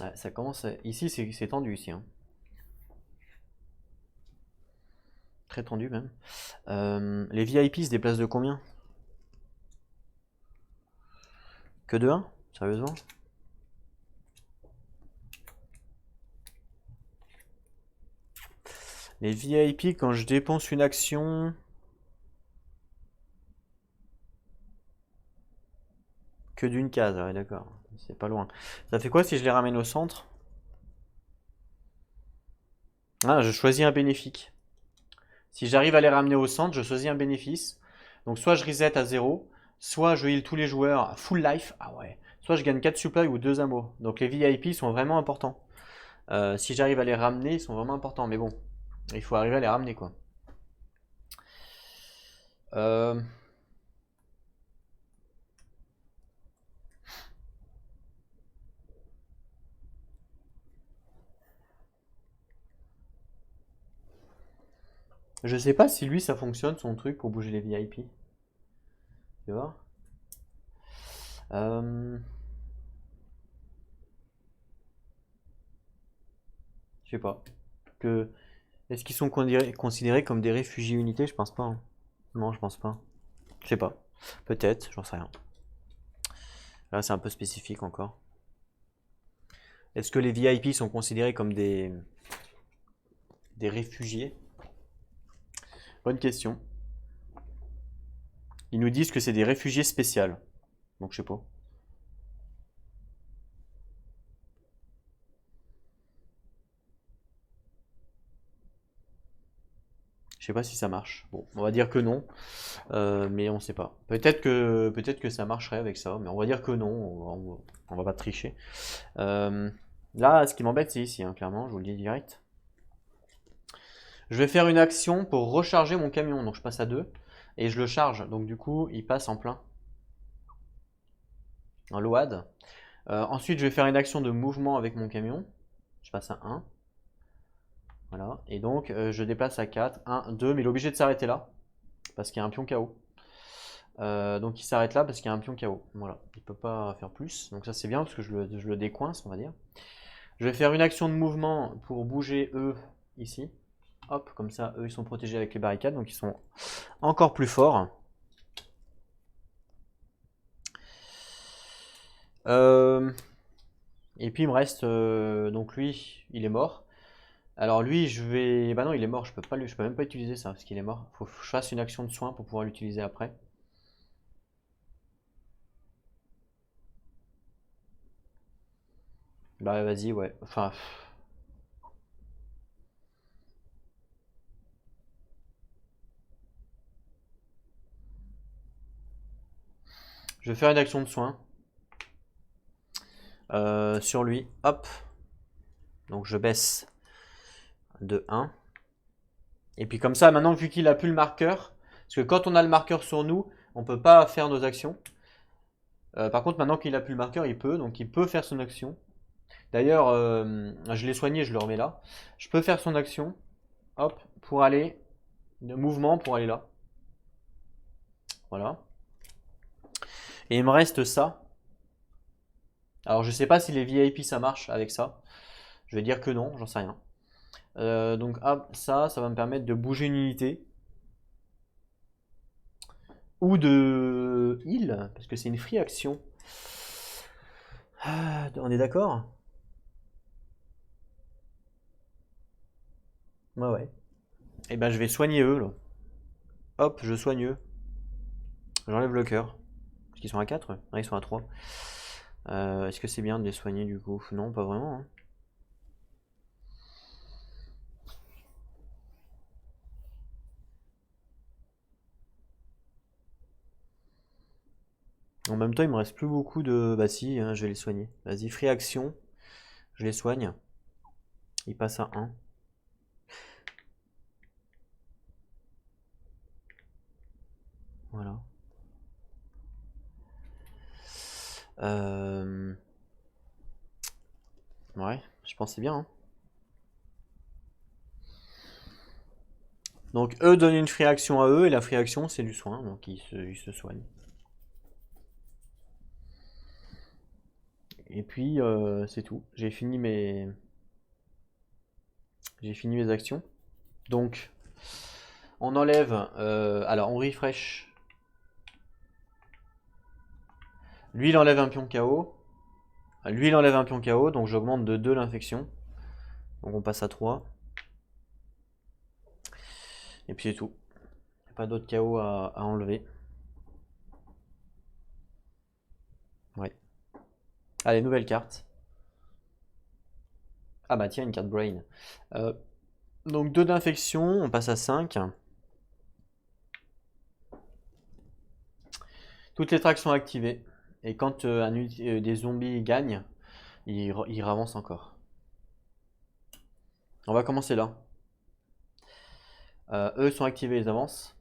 Ouais, ça commence à... Ici, c'est tendu, ici. Hein. Très tendu, même. Les VIP se déplacent de combien? Que de 1? Sérieusement? Les VIP, quand je dépense une action... Que d'une case, ouais, d'accord. C'est pas loin. Ça fait quoi si je les ramène au centre? Ah, je choisis un bénéfique. Si j'arrive à les ramener au centre, je choisis un bénéfice. Donc soit je reset à 0, soit je heal tous les joueurs à full life. Ah ouais. Soit je gagne 4 supply ou 2 ammo. Donc les VIP sont vraiment importants. Si j'arrive à les ramener, ils sont vraiment importants. Mais bon, il faut arriver à les ramener quoi. Euh... Je sais pas si lui ça fonctionne son truc pour bouger les VIP. Tu vois Je sais pas. Est-ce qu'ils sont considérés comme des réfugiés unités? Je pense pas. Hein. Non, je pense pas. Je sais pas. Peut-être, j'en sais rien. Là, c'est un peu spécifique encore. Est-ce que les VIP sont considérés comme des réfugiés? Bonne question. Ils nous disent que c'est des réfugiés spéciaux. Donc je sais pas. Je sais pas si ça marche. Bon, on va dire que non, mais on sait pas. Peut-être que ça marcherait avec ça, mais on va dire que non. On va pas tricher. Là, ce qui m'embête, c'est ici, hein, clairement. Je vous le dis direct. Je vais faire une action pour recharger mon camion. Donc je passe à 2 et je le charge. Donc du coup, il passe en plein. En load. Ensuite, je vais faire une action de mouvement avec mon camion. Je passe à 1. Voilà. Et donc, je déplace à 4. 1, 2. Mais il est obligé de s'arrêter là. Parce qu'il y a un pion KO. Donc il s'arrête là parce qu'il y a un pion KO. Voilà. Il ne peut pas faire plus. Donc ça c'est bien parce que je le décoince, on va dire. Je vais faire une action de mouvement pour bouger eux ici. Hop, comme ça, eux ils sont protégés avec les barricades. Donc ils sont encore plus forts. Et puis il me reste donc lui, il est mort. Alors lui, je vais. Bah non, il est mort. Je peux pas je peux même pas utiliser ça parce qu'il est mort. Faut que je fasse une action de soin pour pouvoir l'utiliser après. Bah vas-y, ouais. Enfin. Je vais faire une action de soin sur lui. Hop. Donc je baisse de 1. Et puis comme ça, maintenant, vu qu'il a plus le marqueur, parce que quand on a le marqueur sur nous, on peut pas faire nos actions. Par contre, maintenant qu'il a plus le marqueur, il peut, donc il peut faire son action. D'ailleurs, je l'ai soigné, je le remets là. Je peux faire son action, hop, pour aller, de mouvement pour aller là. Voilà. Et il me reste ça. Alors je sais pas si les VIP ça marche avec ça. Je vais dire que non, j'en sais rien. Donc hop, ça va me permettre de bouger une unité. Ou de heal, parce que c'est une free action. Ah, on est d'accord? Ouais, ouais. Et ben je vais soigner eux là. Hop, je soigne eux. J'enlève le cœur. Parce qu'ils sont à 4. Ah, ils sont à 3. Est-ce que c'est bien de les soigner du coup? Non, pas vraiment. Hein. En même temps, il me reste plus beaucoup de. Bah si, hein, je vais les soigner. Vas-y, free action. Je les soigne. Ils passent à 1. Voilà. Ouais, je pensais bien. Hein. Donc eux donnent une free action à eux et la free action c'est du soin, donc ils se soignent. Et puis c'est tout. J'ai fini mes actions. Donc on enlève, alors on refresh. Lui il enlève un pion KO. Lui il enlève un pion KO, donc j'augmente de 2 l'infection. Donc on passe à 3. Et puis c'est tout. Il n'y a pas d'autre KO à enlever. Ouais. Allez, nouvelle carte. Ah bah tiens, une carte Brain. Donc 2 d'infection, on passe à 5. Toutes les tracks sont activées. Et quand des zombies gagnent, ils avancent encore. On va commencer là. Eux sont activés, ils avancent.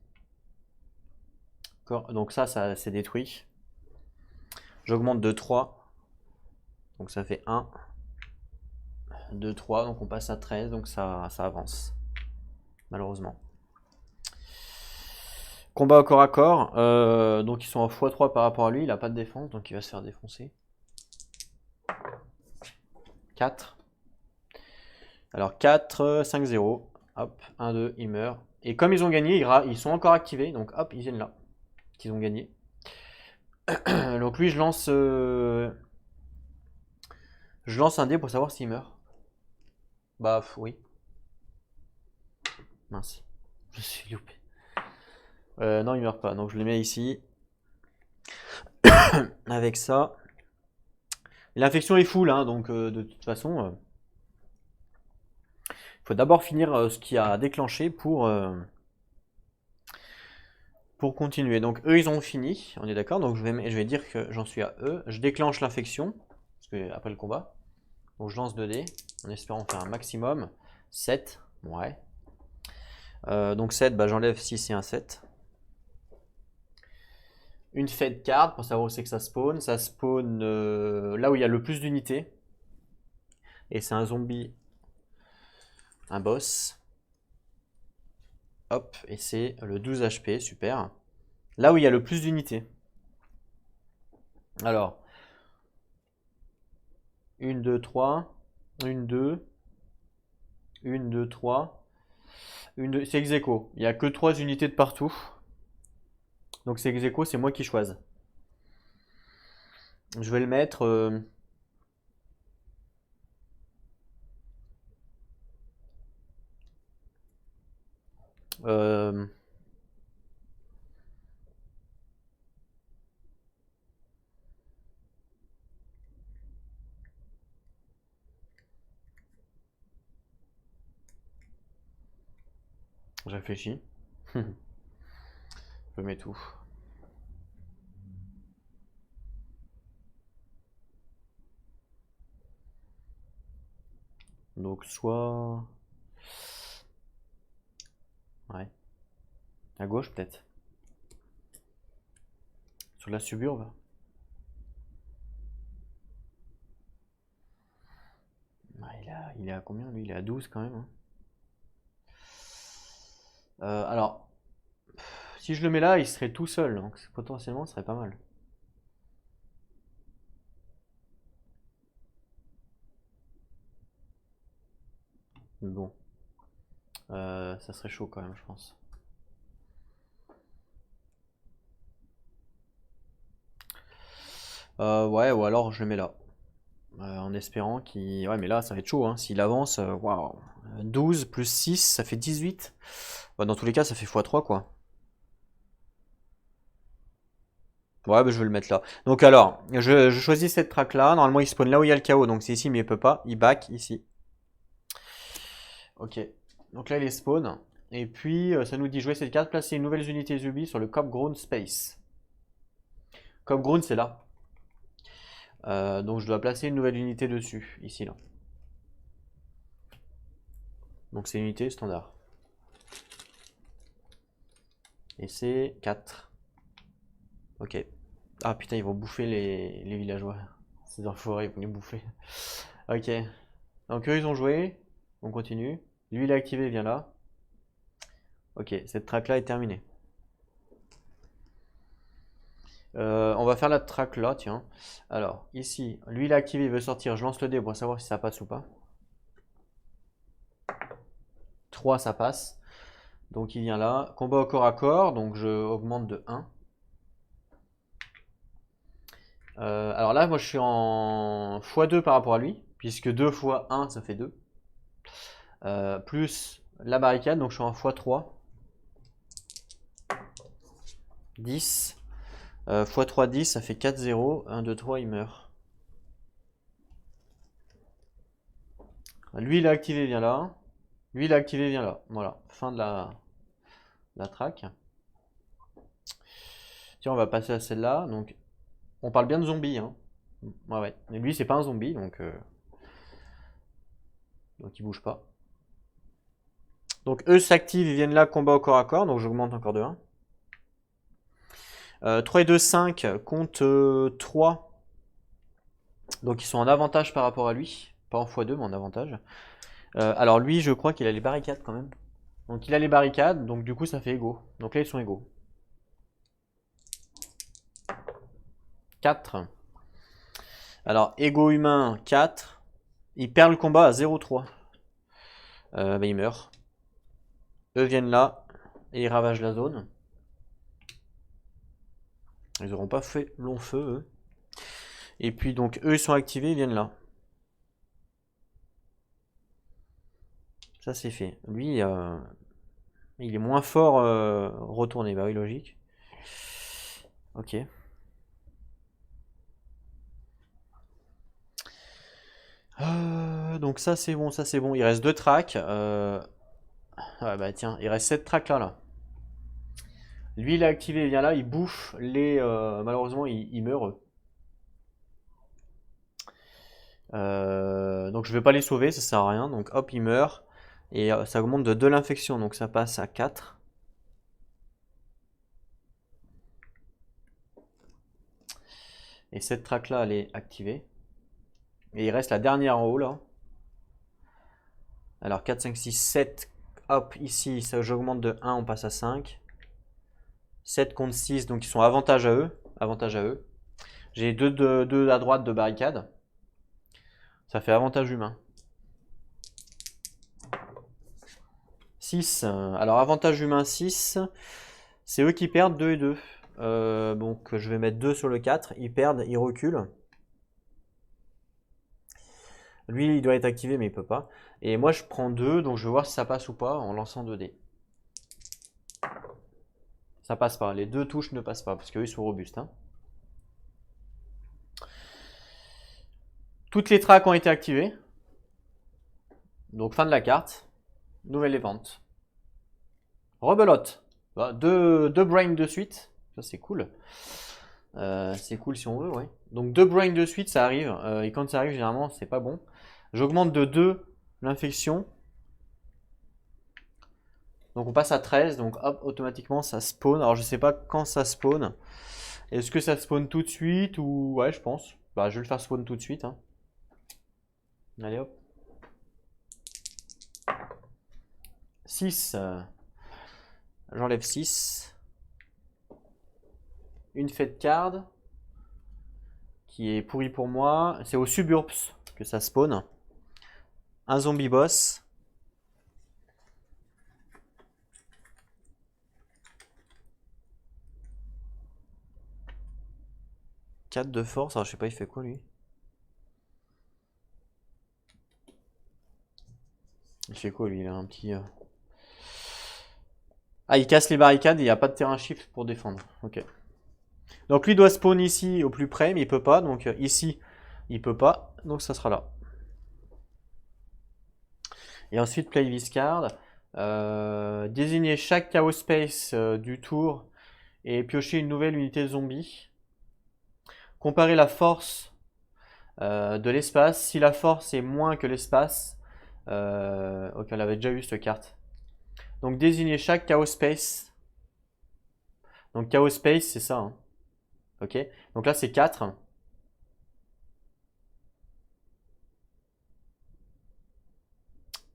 Donc ça c'est détruit. J'augmente de 3. Donc ça fait 1. 2, 3. Donc on passe à 13. Donc ça avance. Malheureusement. Combat au corps à corps. Donc ils sont en x3 par rapport à lui. Il n'a pas de défense. Donc il va se faire défoncer. 4. Alors 4, 5, 0. Hop, 1, 2, il meurt. Et comme ils ont gagné, ils sont encore activés. Donc hop, ils viennent là. Qu'ils ont gagné. Donc lui, je lance un dé pour savoir s'il meurt. Bah oui. Mince. Je suis loupé. Non, il meurt pas. Donc je le mets ici. Avec ça. L'infection est full, hein, donc de toute façon, il faut d'abord finir ce qui a déclenché pour continuer. Donc eux, ils ont fini, on est d'accord. Donc je vais dire que j'en suis à eux. Je déclenche l'infection, parce que après le combat. Donc je lance 2 dés, en espérant faire un maximum. 7, ouais. Donc 7, bah, j'enlève 6 et un 7. Une fade card pour savoir où c'est que ça spawn. Ça spawn là où il y a le plus d'unités. Et c'est un zombie, un boss. Hop, et c'est le 12 HP, super. Là où il y a le plus d'unités. Alors, 1, 2, 3. 1, 2. 1, 2, 3. C'est ex aequo. Il n'y a que 3 unités de partout. Donc c'est ex aequo, c'est moi qui choisis. Je vais le mettre... euh, je réfléchis. Je mets tout. Donc soit... Ouais. À gauche peut-être. Sur la suburbe. Il est à combien lui? Il est à 12 quand même, hein. Alors, si je le mets là, il serait tout seul. Donc potentiellement, ce serait pas mal. Mais bon. Ça serait chaud quand même, je pense. Ouais, ou alors je le mets là. En espérant qu'il... Ouais, mais là, ça va être chaud, hein. S'il avance, waouh. 12 plus 6, ça fait 18. Bah, dans tous les cas, ça fait x3, quoi. Ouais, bah, je vais le mettre là. Donc alors, je choisis cette track là. Normalement, il spawn là où il y a le chaos. Donc c'est ici, mais il peut pas. Il back ici. Ok. Donc là, il est spawn. Et puis, ça nous dit jouer cette carte, placer une nouvelle unité Zubi sur le Copground Space. Copground, c'est là. Donc je dois placer une nouvelle unité dessus, ici là. Donc c'est une unité standard. Et c'est 4. Ok. Ah putain, ils vont bouffer les villageois. Ces enfoirés, ils vont les bouffer. Ok. Donc eux, ils ont joué. On continue. Lui, il est activé, il vient là. Ok, cette track là est terminée. On va faire la track là, tiens. Alors, ici, lui, il est activé, il veut sortir. Je lance le dé pour savoir si ça passe ou pas. 3, ça passe. Donc il vient là. Combat au corps à corps, donc je augmente de 1. Alors là, moi je suis en x2 par rapport à lui, puisque 2 fois 1, ça fait 2. Plus la barricade, donc je suis en x3. 10. x3, 10, ça fait 4, 0. 1, 2, 3, il meurt. Lui, il est activé, viens là. Lui, il est activé, viens là. Voilà, fin de la track. Tiens, on va passer à celle-là. Donc, on parle bien de zombies, hein. Ouais, ouais. Mais lui, c'est pas un zombie, donc il bouge pas. Donc eux s'activent, ils viennent là, combat au corps à corps, donc j'augmente encore de 1. 3 et 2, 5 compte 3. Donc ils sont en avantage par rapport à lui. Pas en x2, mais en avantage. Alors lui, je crois qu'il a les barricades quand même. Donc il a les barricades, donc du coup ça fait égaux. Donc là ils sont égaux. 4. Alors égaux humain, 4. Il perd le combat à 0,3. Bah, il meurt. Eux viennent là et ils ravagent la zone. Ils n'auront pas fait long feu, eux. Et puis donc eux ils sont activés, ils viennent là. Ça c'est fait. Lui, il est moins fort retourné. Bah oui, logique. Ok. Donc ça c'est bon, ça c'est bon. Il reste 2 tracks. Ouais, bah tiens, il reste 7 tracks là. Lui il est activé, il vient là, il bouffe les... malheureusement il meurt. Donc je vais pas les sauver, ça sert à rien. Donc hop, il meurt. Et ça augmente de 2 l'infection, donc ça passe à 4. Et cette track là, elle est activée. Et il reste la dernière en haut là. Alors 4, 5, 6, 7. Hop, ici, ça j'augmente de 1, on passe à 5. 7 contre 6, donc ils sont avantage à eux. Avantage à eux. J'ai 2 à droite de barricade. Ça fait avantage humain. 6. Alors avantage humain 6. C'est eux qui perdent 2 et 2. Donc je vais mettre 2 sur le 4. Ils perdent, ils reculent. Lui, il doit être activé, mais il peut pas. Et moi, je prends 2, donc je vais voir si ça passe ou pas en lançant 2 dés. Ça passe pas. Les 2 touches ne passent pas, parce qu'eux, ils sont robustes. Hein. Toutes les tracks ont été activées. Donc, fin de la carte. Nouvelle évente. Rebelote. Bah, deux brains de suite. Ça, c'est cool. C'est cool si on veut, ouais. Donc 2 brains de suite, ça arrive. Et quand ça arrive, généralement, c'est pas bon. J'augmente de 2 l'infection. Donc on passe à 13. Donc hop, automatiquement, ça spawn. Alors je sais pas quand ça spawn. Est-ce que ça spawn tout de suite ou... Ouais, je pense. Bah, je vais le faire spawn tout de suite. Hein. Allez hop. 6. J'enlève 6. Une fête card. Qui est pourri pour moi. C'est au suburbs que ça spawn. Un zombie boss. 4 de force. Alors je sais pas, il fait quoi lui? Il fait quoi lui? Il a un petit... Ah, il casse les barricades et il n'y a pas de terrain shift pour défendre. Ok. Donc lui doit spawn ici au plus près, mais il peut pas. Donc ici, il peut pas. Donc ça sera là. Et ensuite, play this card. Désigner chaque chaos space du tour et piocher une nouvelle unité zombie. Comparer la force de l'espace. Si la force est moins que l'espace, ok, on avait déjà eu cette carte. Donc désigner chaque chaos space. Donc chaos space, c'est ça. Hein. Ok. Donc là, c'est 4.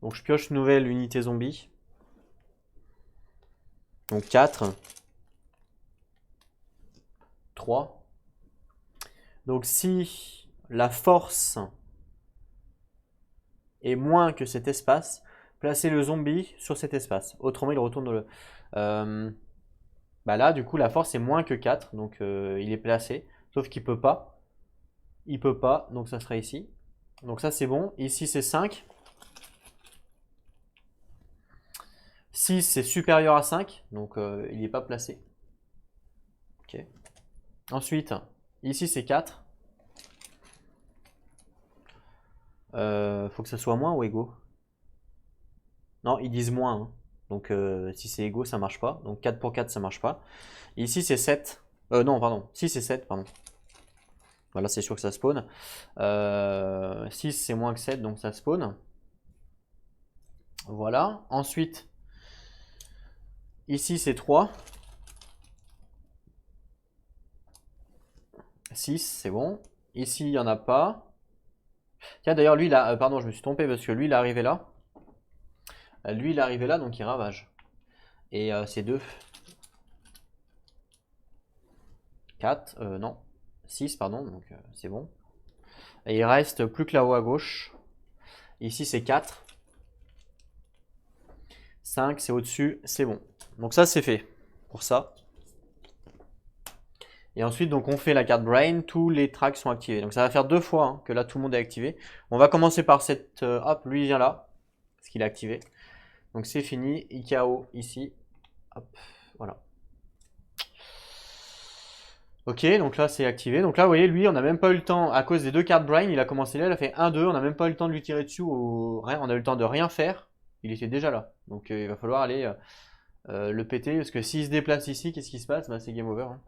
Donc je pioche nouvelle unité zombie. Donc 4. 3. Donc si la force est moins que cet espace, placez le zombie sur cet espace. Autrement, il retourne dans le... bah là, du coup, la force est moins que 4. Donc il est placé. Sauf qu'il peut pas. Il peut pas. Donc ça sera ici. Donc ça, c'est bon. Ici, c'est 5. 6, c'est supérieur à 5. Donc il n'est pas placé. Ok. Ensuite, ici, c'est 4. Faut que ça soit moins ou égaux. Non, ils disent moins. Hein. Donc si c'est égaux, ça marche pas. Donc 4 pour 4, ça marche pas. Et ici, c'est 7. Non, pardon. 6 et 7, pardon. Voilà, c'est sûr que ça spawn. 6, c'est moins que 7, donc ça spawn. Voilà. Ensuite, ici, c'est 3. 6, c'est bon. Ici, il n'y en a pas. Tiens, d'ailleurs, lui, là, pardon, je me suis trompé parce que lui, il est arrivé là. Lui, il est arrivé là, donc il ravage. Et c'est 2. 4, non. 6, pardon, donc c'est bon. Et il reste plus que là-haut à gauche. Ici, c'est 4. 5, c'est au-dessus, c'est bon. Donc ça, c'est fait pour ça. Et ensuite, donc on fait la carte Brain, tous les tracks sont activés. Donc ça va faire 2 fois hein, que là, tout le monde est activé. On va commencer par cette... hop, lui, il vient là, parce qu'il est activé. Donc c'est fini, IKO ici. Hop, voilà. Ok, donc là c'est activé. Donc là, vous voyez, lui, on n'a même pas eu le temps, à cause des 2 cartes Brain, il a commencé là, il a fait 1-2, on n'a même pas eu le temps de lui tirer dessus, on a eu le temps de rien faire. Il était déjà là. Donc il va falloir aller le péter, parce que s'il se déplace ici, qu'est-ce qui se passe? Bah, c'est game over. Hein.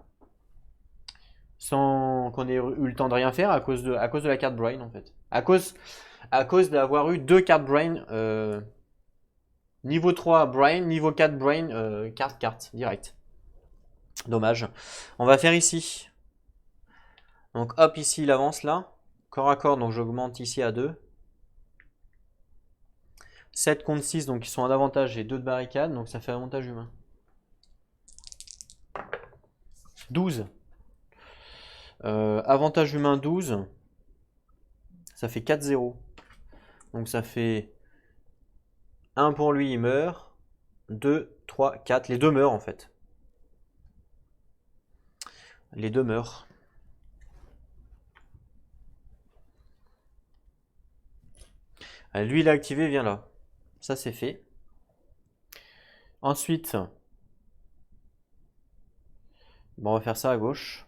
Sans qu'on ait eu le temps de rien faire à cause de la carte Brain, en fait. À cause d'avoir eu 2 cartes Brain, niveau 3 Brain, niveau 4 Brain, carte, direct. Dommage. On va faire ici. Donc hop, ici il avance là. Corps à corps, donc j'augmente ici à 2. 7 contre 6, donc ils sont en avantage, j'ai 2 de barricade, donc ça fait avantage humain. 12. Avantage humain 12. Ça fait 4-0. Donc ça fait 1 pour lui, il meurt. 2, 3, 4. Les deux meurent en fait. Les deux meurent. Lui, il est activé, viens là. Ça, c'est fait. Ensuite, bon, on va faire ça à gauche.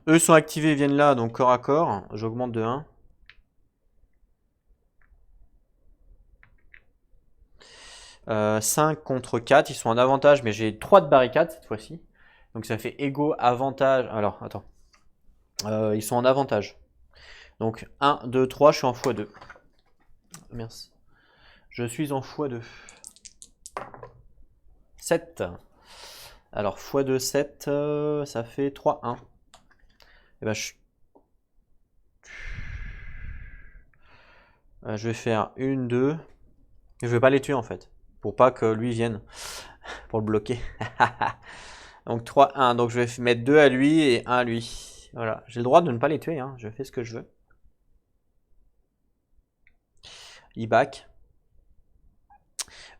Eux sont activés, viennent là, donc corps à corps. J'augmente de 1. « 5 contre 4, ils sont en avantage, mais j'ai 3 de barricade cette fois-ci. Donc ça fait égaux, avantage. Alors, attends. Ils sont en avantage. Donc 1, 2, 3, je suis en x2. Merci. Je suis en x2. 7. Alors x2, 7, ça fait 3, 1. Et ben, je vais faire 1, 2. Je vais pas les tuer en fait. Pour pas que lui vienne. Pour le bloquer. Donc 3, 1. Donc je vais mettre 2 à lui et 1 à lui. Voilà. J'ai le droit de ne pas les tuer. Hein. Je fais ce que je veux. Il back.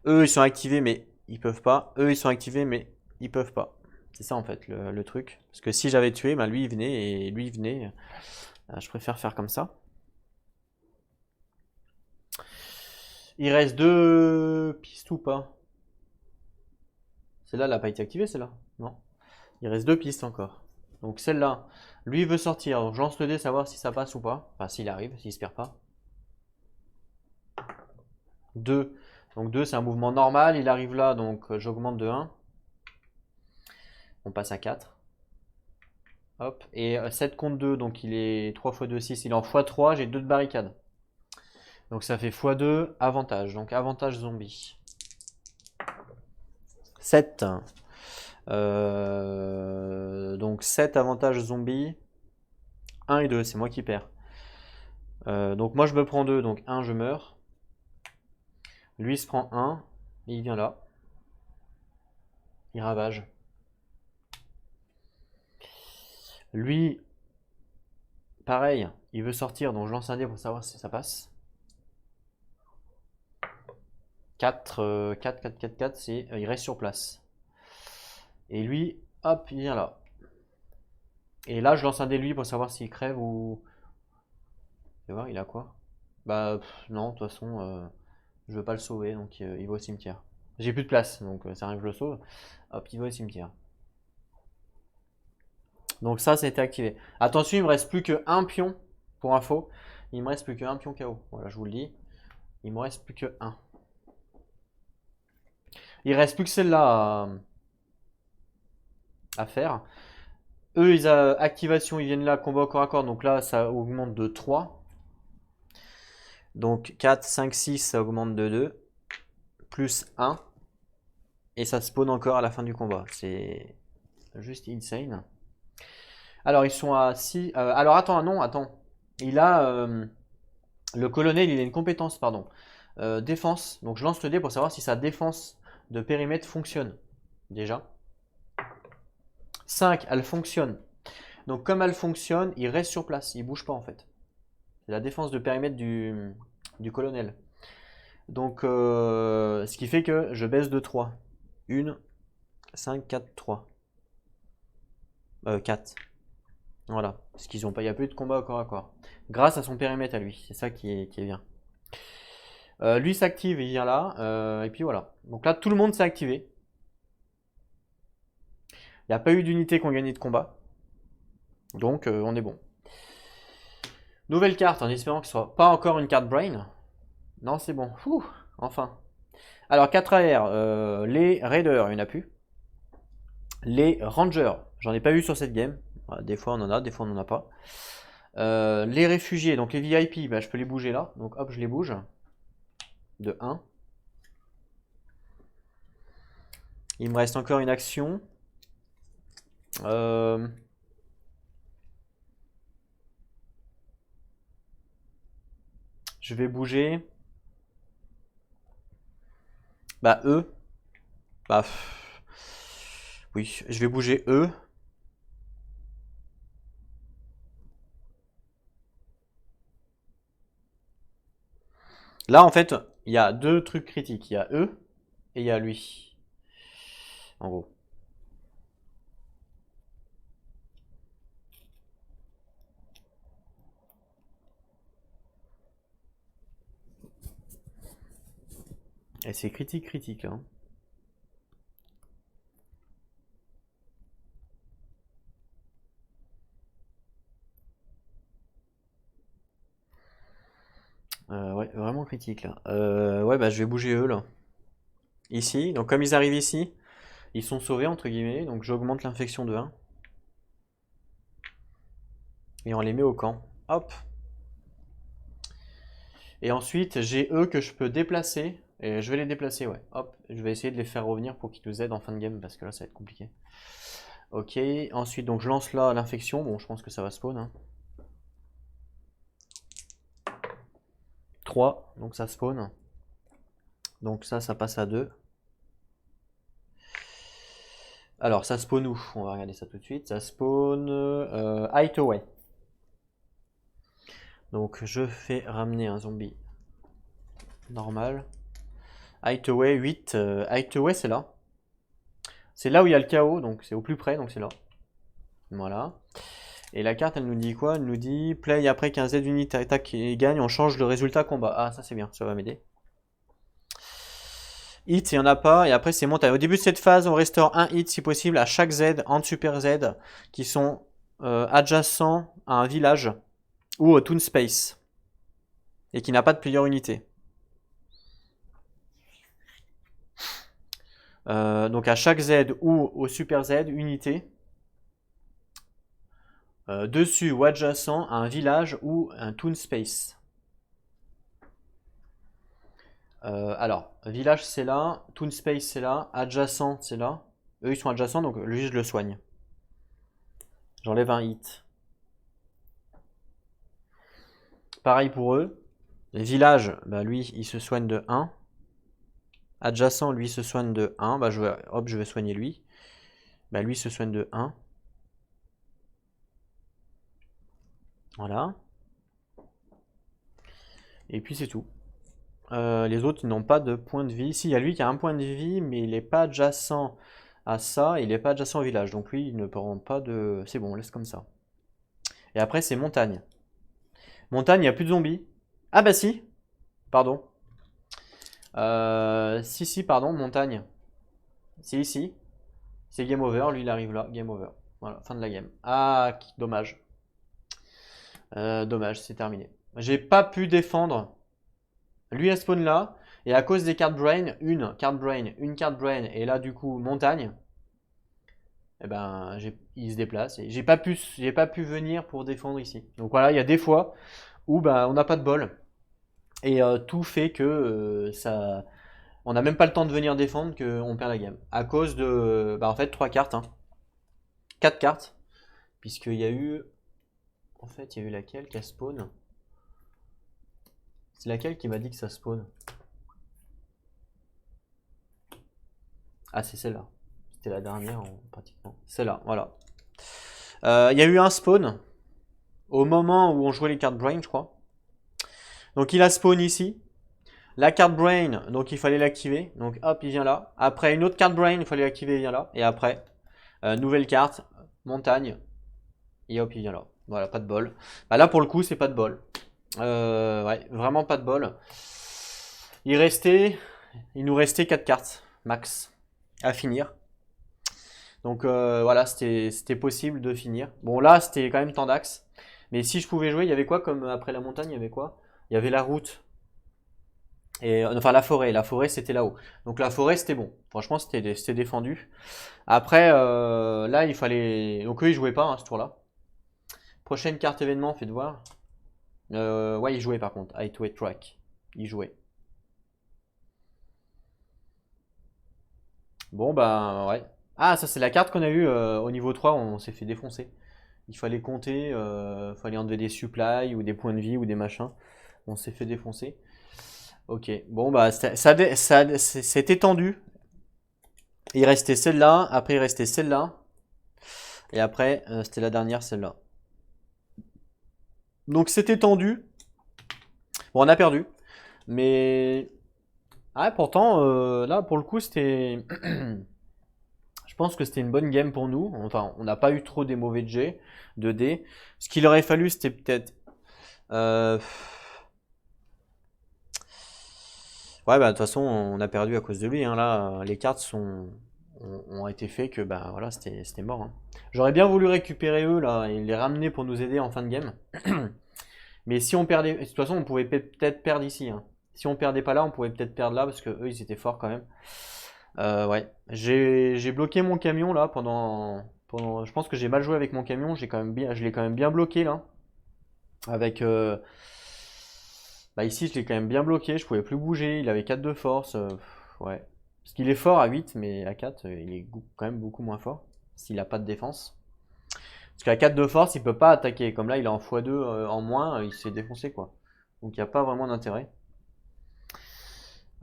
Eux, ils sont activés, mais ils peuvent pas. Eux, ils sont activés, mais ils peuvent pas. C'est ça en fait le truc. Parce que si j'avais tué, bah, lui il venait et lui il venait. Je préfère faire comme ça. Il reste 2 pistes ou pas? Celle-là, elle n'a pas été activée, celle-là? Non. Il reste 2 pistes encore. Donc celle-là, lui il veut sortir. Donc je lance le dé, savoir si ça passe ou pas. Enfin, s'il arrive, s'il se perd pas. 2. Donc 2, c'est un mouvement normal. Il arrive là, donc j'augmente de 1. On passe à 4. Hop. Et 7 contre 2, donc il est 3 x 2, 6. Il est en x3, j'ai 2 de barricade. Donc ça fait x2, avantage. Donc avantage zombie. 7. Donc 7 avantage zombie. 1 et 2, c'est moi qui perds. Donc moi je me prends 2, donc 1 je meurs. Lui il se prend 1, et il vient là. Il ravage. Lui, pareil, il veut sortir, donc je lance un dé pour savoir si ça passe. 4, 4, 4, 4, 4, il reste sur place. Et lui, hop, il vient là. Et là, je lance un dé lui pour savoir s'il crève ou... Tu vas voir, il a quoi? Bah, non, de toute façon, je veux pas le sauver, donc il va au cimetière. J'ai plus de place, donc c'est rien que je le sauve. Hop, il va au cimetière. Donc ça a été activé. Attention, il me reste plus que un pion, pour info. Il me reste plus qu'un pion KO. Voilà, je vous le dis. Il me reste plus que un. Il reste plus que celle-là à faire. Eux, ils ont activation, ils viennent là, combat au corps à corps. Donc là, ça augmente de 3. Donc 4, 5, 6, ça augmente de 2. Plus 1. Et ça spawn encore à la fin du combat. C'est juste insane. Alors, ils sont à 6. Alors, attends, non, attends. Il a. Le colonel, il a une compétence, pardon. Défense. Donc, je lance le dé pour savoir si sa défense de périmètre fonctionne. Déjà. 5, elle fonctionne. Donc, comme elle fonctionne, il reste sur place. Il bouge pas, en fait. C'est la défense de périmètre du colonel. Donc, ce qui fait que je baisse de 3. 1, 5, 4, 3. 4. Voilà. Parce qu'ils ont pas, il n'y a plus de combat au corps à corps. Grâce à son périmètre à lui. C'est ça qui est bien. Lui s'active, il vient là. Et puis voilà. Donc là, tout le monde s'est activé. Il n'y a pas eu d'unités qui ont gagné de combat. Donc on est bon. Nouvelle carte, en espérant que ce soit pas encore une carte Brain. Non, c'est bon. Ouh, enfin. Alors 4 AR, les Raiders, il n'y en a plus. Les Rangers, j'en ai pas eu sur cette game. Des fois on en a, des fois on n'en a pas. Les réfugiés, donc les VIP, bah, je peux les bouger là. Donc hop, je les bouge. De 1. Il me reste encore une action. Je vais bouger. Bah eux. Bah oui, je vais bouger eux. Là en fait, il y a deux trucs critiques. Il y a eux et il y a lui. En gros. Et c'est critique là. Ouais, vraiment critique là. Ouais, bah je vais bouger eux là. Ici, donc comme ils arrivent ici, ils sont sauvés entre guillemets, donc j'augmente l'infection de 1. Et on les met au camp. Hop. Et ensuite, j'ai eux que je peux déplacer. Et je vais les déplacer, ouais. Hop. Je vais essayer de les faire revenir pour qu'ils nous aident en fin de game, parce que là, ça va être compliqué. Ok. Ensuite, donc je lance là l'infection. Bon, je pense que ça va spawn. Hein. 3, donc ça spawn. Donc ça passe à 2. Alors, ça spawn où? On va regarder ça tout de suite. Ça spawn Hideaway. Donc, je fais ramener un zombie normal. Hideaway 8. Hideaway, c'est là. C'est là où il y a le chaos, donc c'est au plus près, donc c'est là. Voilà. Et la carte, elle nous dit quoi? Elle nous dit play après qu'un Z unité attaque et gagne, on change le résultat combat. Ah, ça c'est bien, ça va m'aider. Hit, il n'y en a pas, et après c'est montagne. Au début de cette phase, on restaure un hit si possible à chaque Z, en super Z, qui sont adjacents à un village ou au Toon Space, et qui n'a pas de player unité. Donc à chaque Z ou au super Z, unité, dessus ou adjacent à un village ou un Toon Space. Alors, village c'est là, Toon Space c'est là, adjacent c'est là. Eux ils sont adjacents donc lui je le soigne. J'enlève un hit. Pareil pour eux. Les villages, bah lui il se soigne de 1. Adjacent lui il se soigne de 1. Bah je vais soigner lui. Bah lui il se soigne de 1. Voilà. Et puis c'est tout. Les autres ils n'ont pas de point de vie. Si, il y a lui qui a un point de vie, mais il n'est pas adjacent à ça, il n'est pas adjacent au village. Donc lui, il ne prend pas de... C'est bon, on laisse comme ça. Et après, c'est montagne. Montagne, il n'y a plus de zombies. Ah bah si, pardon. Si, pardon, montagne. C'est ici. C'est game over, lui il arrive là, game over. Voilà, fin de la game. Ah, dommage. Dommage, c'est terminé. J'ai pas pu défendre. Lui il spawn là, et à cause des cartes brain, une carte brain, et là du coup montagne, et ben il se déplace. Et j'ai pas pu venir pour défendre ici. Donc voilà, il y a des fois où ben, on n'a pas de bol. Et tout fait que ça, on n'a même pas le temps de venir défendre qu'on perd la game. À cause de, bah en fait, 3 cartes, hein. 4 cartes. Puisqu'il y a eu, en fait, il y a eu laquelle qui a spawn? C'est laquelle qui m'a dit que ça spawn? Ah, c'est celle-là. C'était la dernière, pratiquement. Celle-là, voilà. Il y a eu un spawn au moment où on jouait les cartes brain, je crois. Donc il a spawn ici. La carte brain, donc il fallait l'activer. Donc hop, il vient là. Après une autre carte brain, il fallait l'activer, il vient là. Et après, nouvelle carte, montagne. Et hop, il vient là. Voilà, pas de bol. Bah là, pour le coup, c'est pas de bol. Ouais, vraiment pas de bol. Il nous restait 4 cartes, max, à finir. Donc voilà, c'était possible de finir. Bon, là, c'était quand même Tandax. Mais si je pouvais jouer, il y avait quoi comme après la montagne, il y avait quoi? Il y avait la route. Et, enfin, la forêt c'était là-haut. Donc la forêt c'était bon. Franchement, c'était défendu. Après, là, il fallait. Donc eux, ils jouaient pas hein, ce tour-là. Prochaine carte événement, faites voir. Ouais, ils jouaient par contre. Hideaway Track. Ils jouaient. Bon, bah, ouais. Ah, ça, c'est la carte qu'on a eue au niveau 3. On s'est fait défoncer. Il fallait compter. Fallait enlever des supplies ou des points de vie ou des machins. On s'est fait défoncer. Ok. Bon, bah, c'était tendu. Il restait celle-là. Après, il restait celle-là. Et après, c'était la dernière, celle-là. Donc c'était tendu. Bon, on a perdu. Mais. Ah, pourtant, là, pour le coup, c'était. Je pense que c'était une bonne game pour nous. Enfin, on n'a pas eu trop des mauvais jets de dés. Ce qu'il aurait fallu, c'était peut-être. Ouais, Ouais, bah de toute façon, on a perdu à cause de lui, hein. Là, les cartes ont été faites que bah voilà, c'était mort, hein. J'aurais bien voulu récupérer eux là et les ramener pour nous aider en fin de game. Mais si on perdait, de toute façon, on pouvait peut-être perdre ici, hein. Si on perdait pas là, on pouvait peut-être perdre là parce que eux, ils étaient forts quand même. Ouais, j'ai bloqué mon camion là pendant. Je pense que j'ai mal joué avec mon camion. Je l'ai quand même bien bloqué là. Avec, bah ici, je l'ai quand même bien bloqué. Je pouvais plus bouger. Il avait 4 de force. Ouais, parce qu'il est fort à 8, mais à 4, il est quand même beaucoup moins fort s'il a pas de défense. Parce qu'à 4 de force, il peut pas attaquer. Comme là, il est en x2 en moins, il s'est défoncé quoi. Donc il n'y a pas vraiment d'intérêt.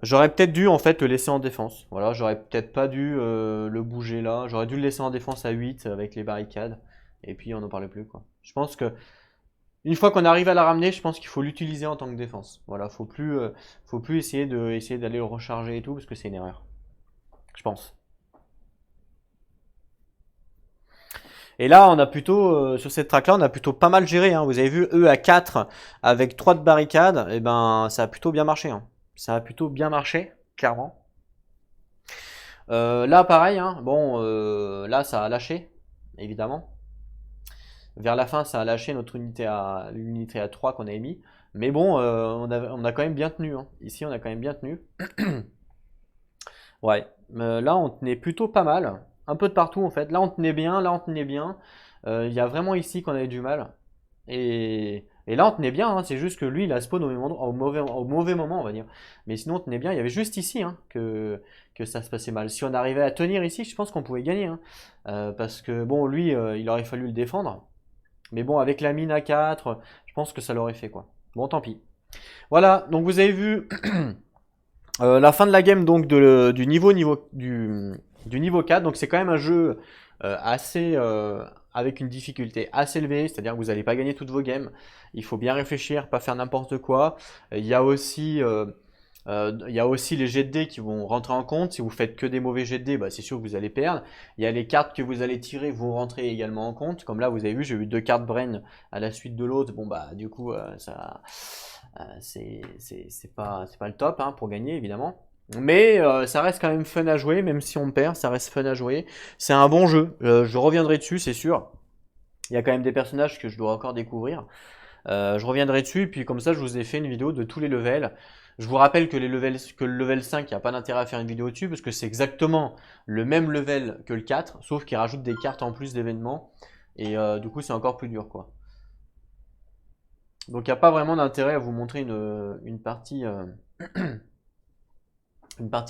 J'aurais peut-être dû en fait le laisser en défense. Voilà, j'aurais peut-être pas dû le bouger là. J'aurais dû le laisser en défense à 8 avec les barricades. Et puis on n'en parlait plus quoi. Je pense que une fois qu'on arrive à la ramener, je pense qu'il faut l'utiliser en tant que défense. Voilà, faut plus essayer d'aller le recharger et tout parce que c'est une erreur. Je pense. Et là, on a plutôt, sur cette track là, on a plutôt pas mal géré, hein. Vous avez vu, eux à 4 avec 3 de barricades, et ben ça a plutôt bien marché, hein. Ça a plutôt bien marché, clairement. Là, pareil, hein. Bon, là, ça a lâché, évidemment. Vers la fin, ça a lâché l'unité à 3 qu'on avait mis. Mais bon, on a quand même bien tenu, hein. Ici, on a quand même bien tenu. Ouais, là, on tenait plutôt pas mal. Un peu de partout, en fait. Là, on tenait bien, là, on tenait bien. Il y a vraiment ici qu'on avait du mal. Et là, on tenait bien, hein. C'est juste que lui, il a spawn au mauvais moment, on va dire. Mais sinon, on tenait bien. Il y avait juste ici, hein, que ça se passait mal. Si on arrivait à tenir ici, je pense qu'on pouvait gagner, hein. Parce que, bon, lui, il aurait fallu le défendre. Mais bon, avec la mine à 4, je pense que ça l'aurait fait, quoi. Bon, tant pis. Voilà, donc vous avez vu la fin de la game donc du niveau 4. Donc c'est quand même un jeu assez avec une difficulté assez élevée, c'est-à-dire que vous n'allez pas gagner toutes vos games. Il faut bien réfléchir, pas faire n'importe quoi. Il y a aussi les jets de dés qui vont rentrer en compte. Si vous faites que des mauvais jets de dés, bah, c'est sûr que vous allez perdre. Il y a les cartes que vous allez tirer vont rentrer également en compte. Comme là, vous avez vu, j'ai eu 2 cartes Brain à la suite de l'autre. Bon bah du coup, c'est pas le top, hein, pour gagner évidemment. Mais ça reste quand même fun à jouer, même si on perd, ça reste fun à jouer. C'est un bon jeu. Je reviendrai dessus, c'est sûr. Il y a quand même des personnages que je dois encore découvrir. Je reviendrai dessus, et puis comme ça, je vous ai fait une vidéo de tous les levels. Je vous rappelle que le level 5, il n'y a pas d'intérêt à faire une vidéo dessus, parce que c'est exactement le même level que le 4, sauf qu'il rajoute des cartes en plus d'événements. Et du coup, c'est encore plus dur, quoi. Donc, il n'y a pas vraiment d'intérêt à vous montrer une partie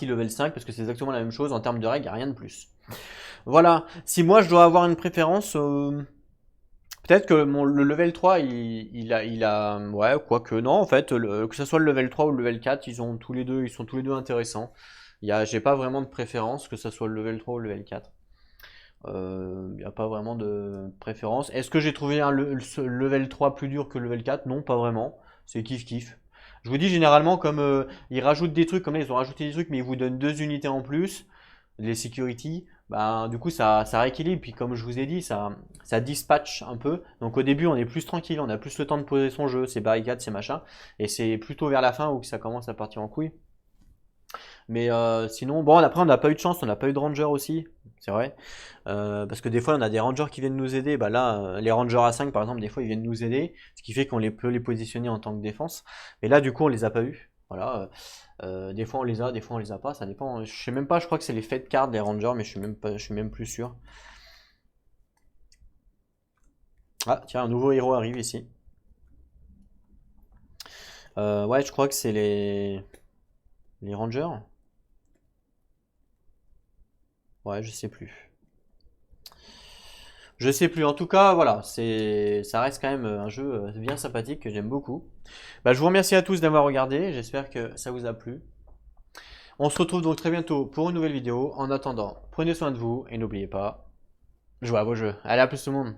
level 5, parce que c'est exactement la même chose. En termes de règles, il n'y a rien de plus. Voilà. Si moi, je dois avoir une préférence... peut-être que le level 3, ouais, quoique non, en fait, que ce soit le level 3 ou le level 4, ils sont tous les deux intéressants. J'ai pas vraiment de préférence, que ce soit le level 3 ou le level 4. Il n'y a pas vraiment de préférence. Est-ce que j'ai trouvé ce level 3 plus dur que le level 4? Non, pas vraiment. C'est kiff-kiff. Je vous dis généralement, comme ils rajoutent des trucs, comme là ils ont rajouté des trucs, mais ils vous donnent 2 unités en plus, les security, bah, du coup ça rééquilibre. Puis comme je vous ai dit, ça dispatch un peu. Donc au début on est plus tranquille, on a plus le temps de poser son jeu, ses barricades, ses machins. Et c'est plutôt vers la fin où ça commence à partir en couille. Mais sinon, bon, après on n'a pas eu de chance, on n'a pas eu de ranger aussi, c'est vrai. Parce que des fois on a des rangers qui viennent nous aider. Bah là, les rangers à 5 par exemple, des fois ils viennent nous aider, ce qui fait qu'on peut les positionner en tant que défense. Mais là du coup on les a pas eu. Voilà. Des fois on les a, des fois on les a pas, ça dépend. Je sais même pas, je crois que c'est les fate cards des rangers, mais je suis même plus sûr. Ah tiens, un nouveau héros arrive ici. Ouais, je crois que c'est les rangers. Ouais, je sais plus. Je sais plus. En tout cas, voilà, ça reste quand même un jeu bien sympathique que j'aime beaucoup. Bah, je vous remercie à tous d'avoir regardé. J'espère que ça vous a plu. On se retrouve donc très bientôt pour une nouvelle vidéo. En attendant, prenez soin de vous et n'oubliez pas, jouez à vos jeux. Allez, à plus tout le monde.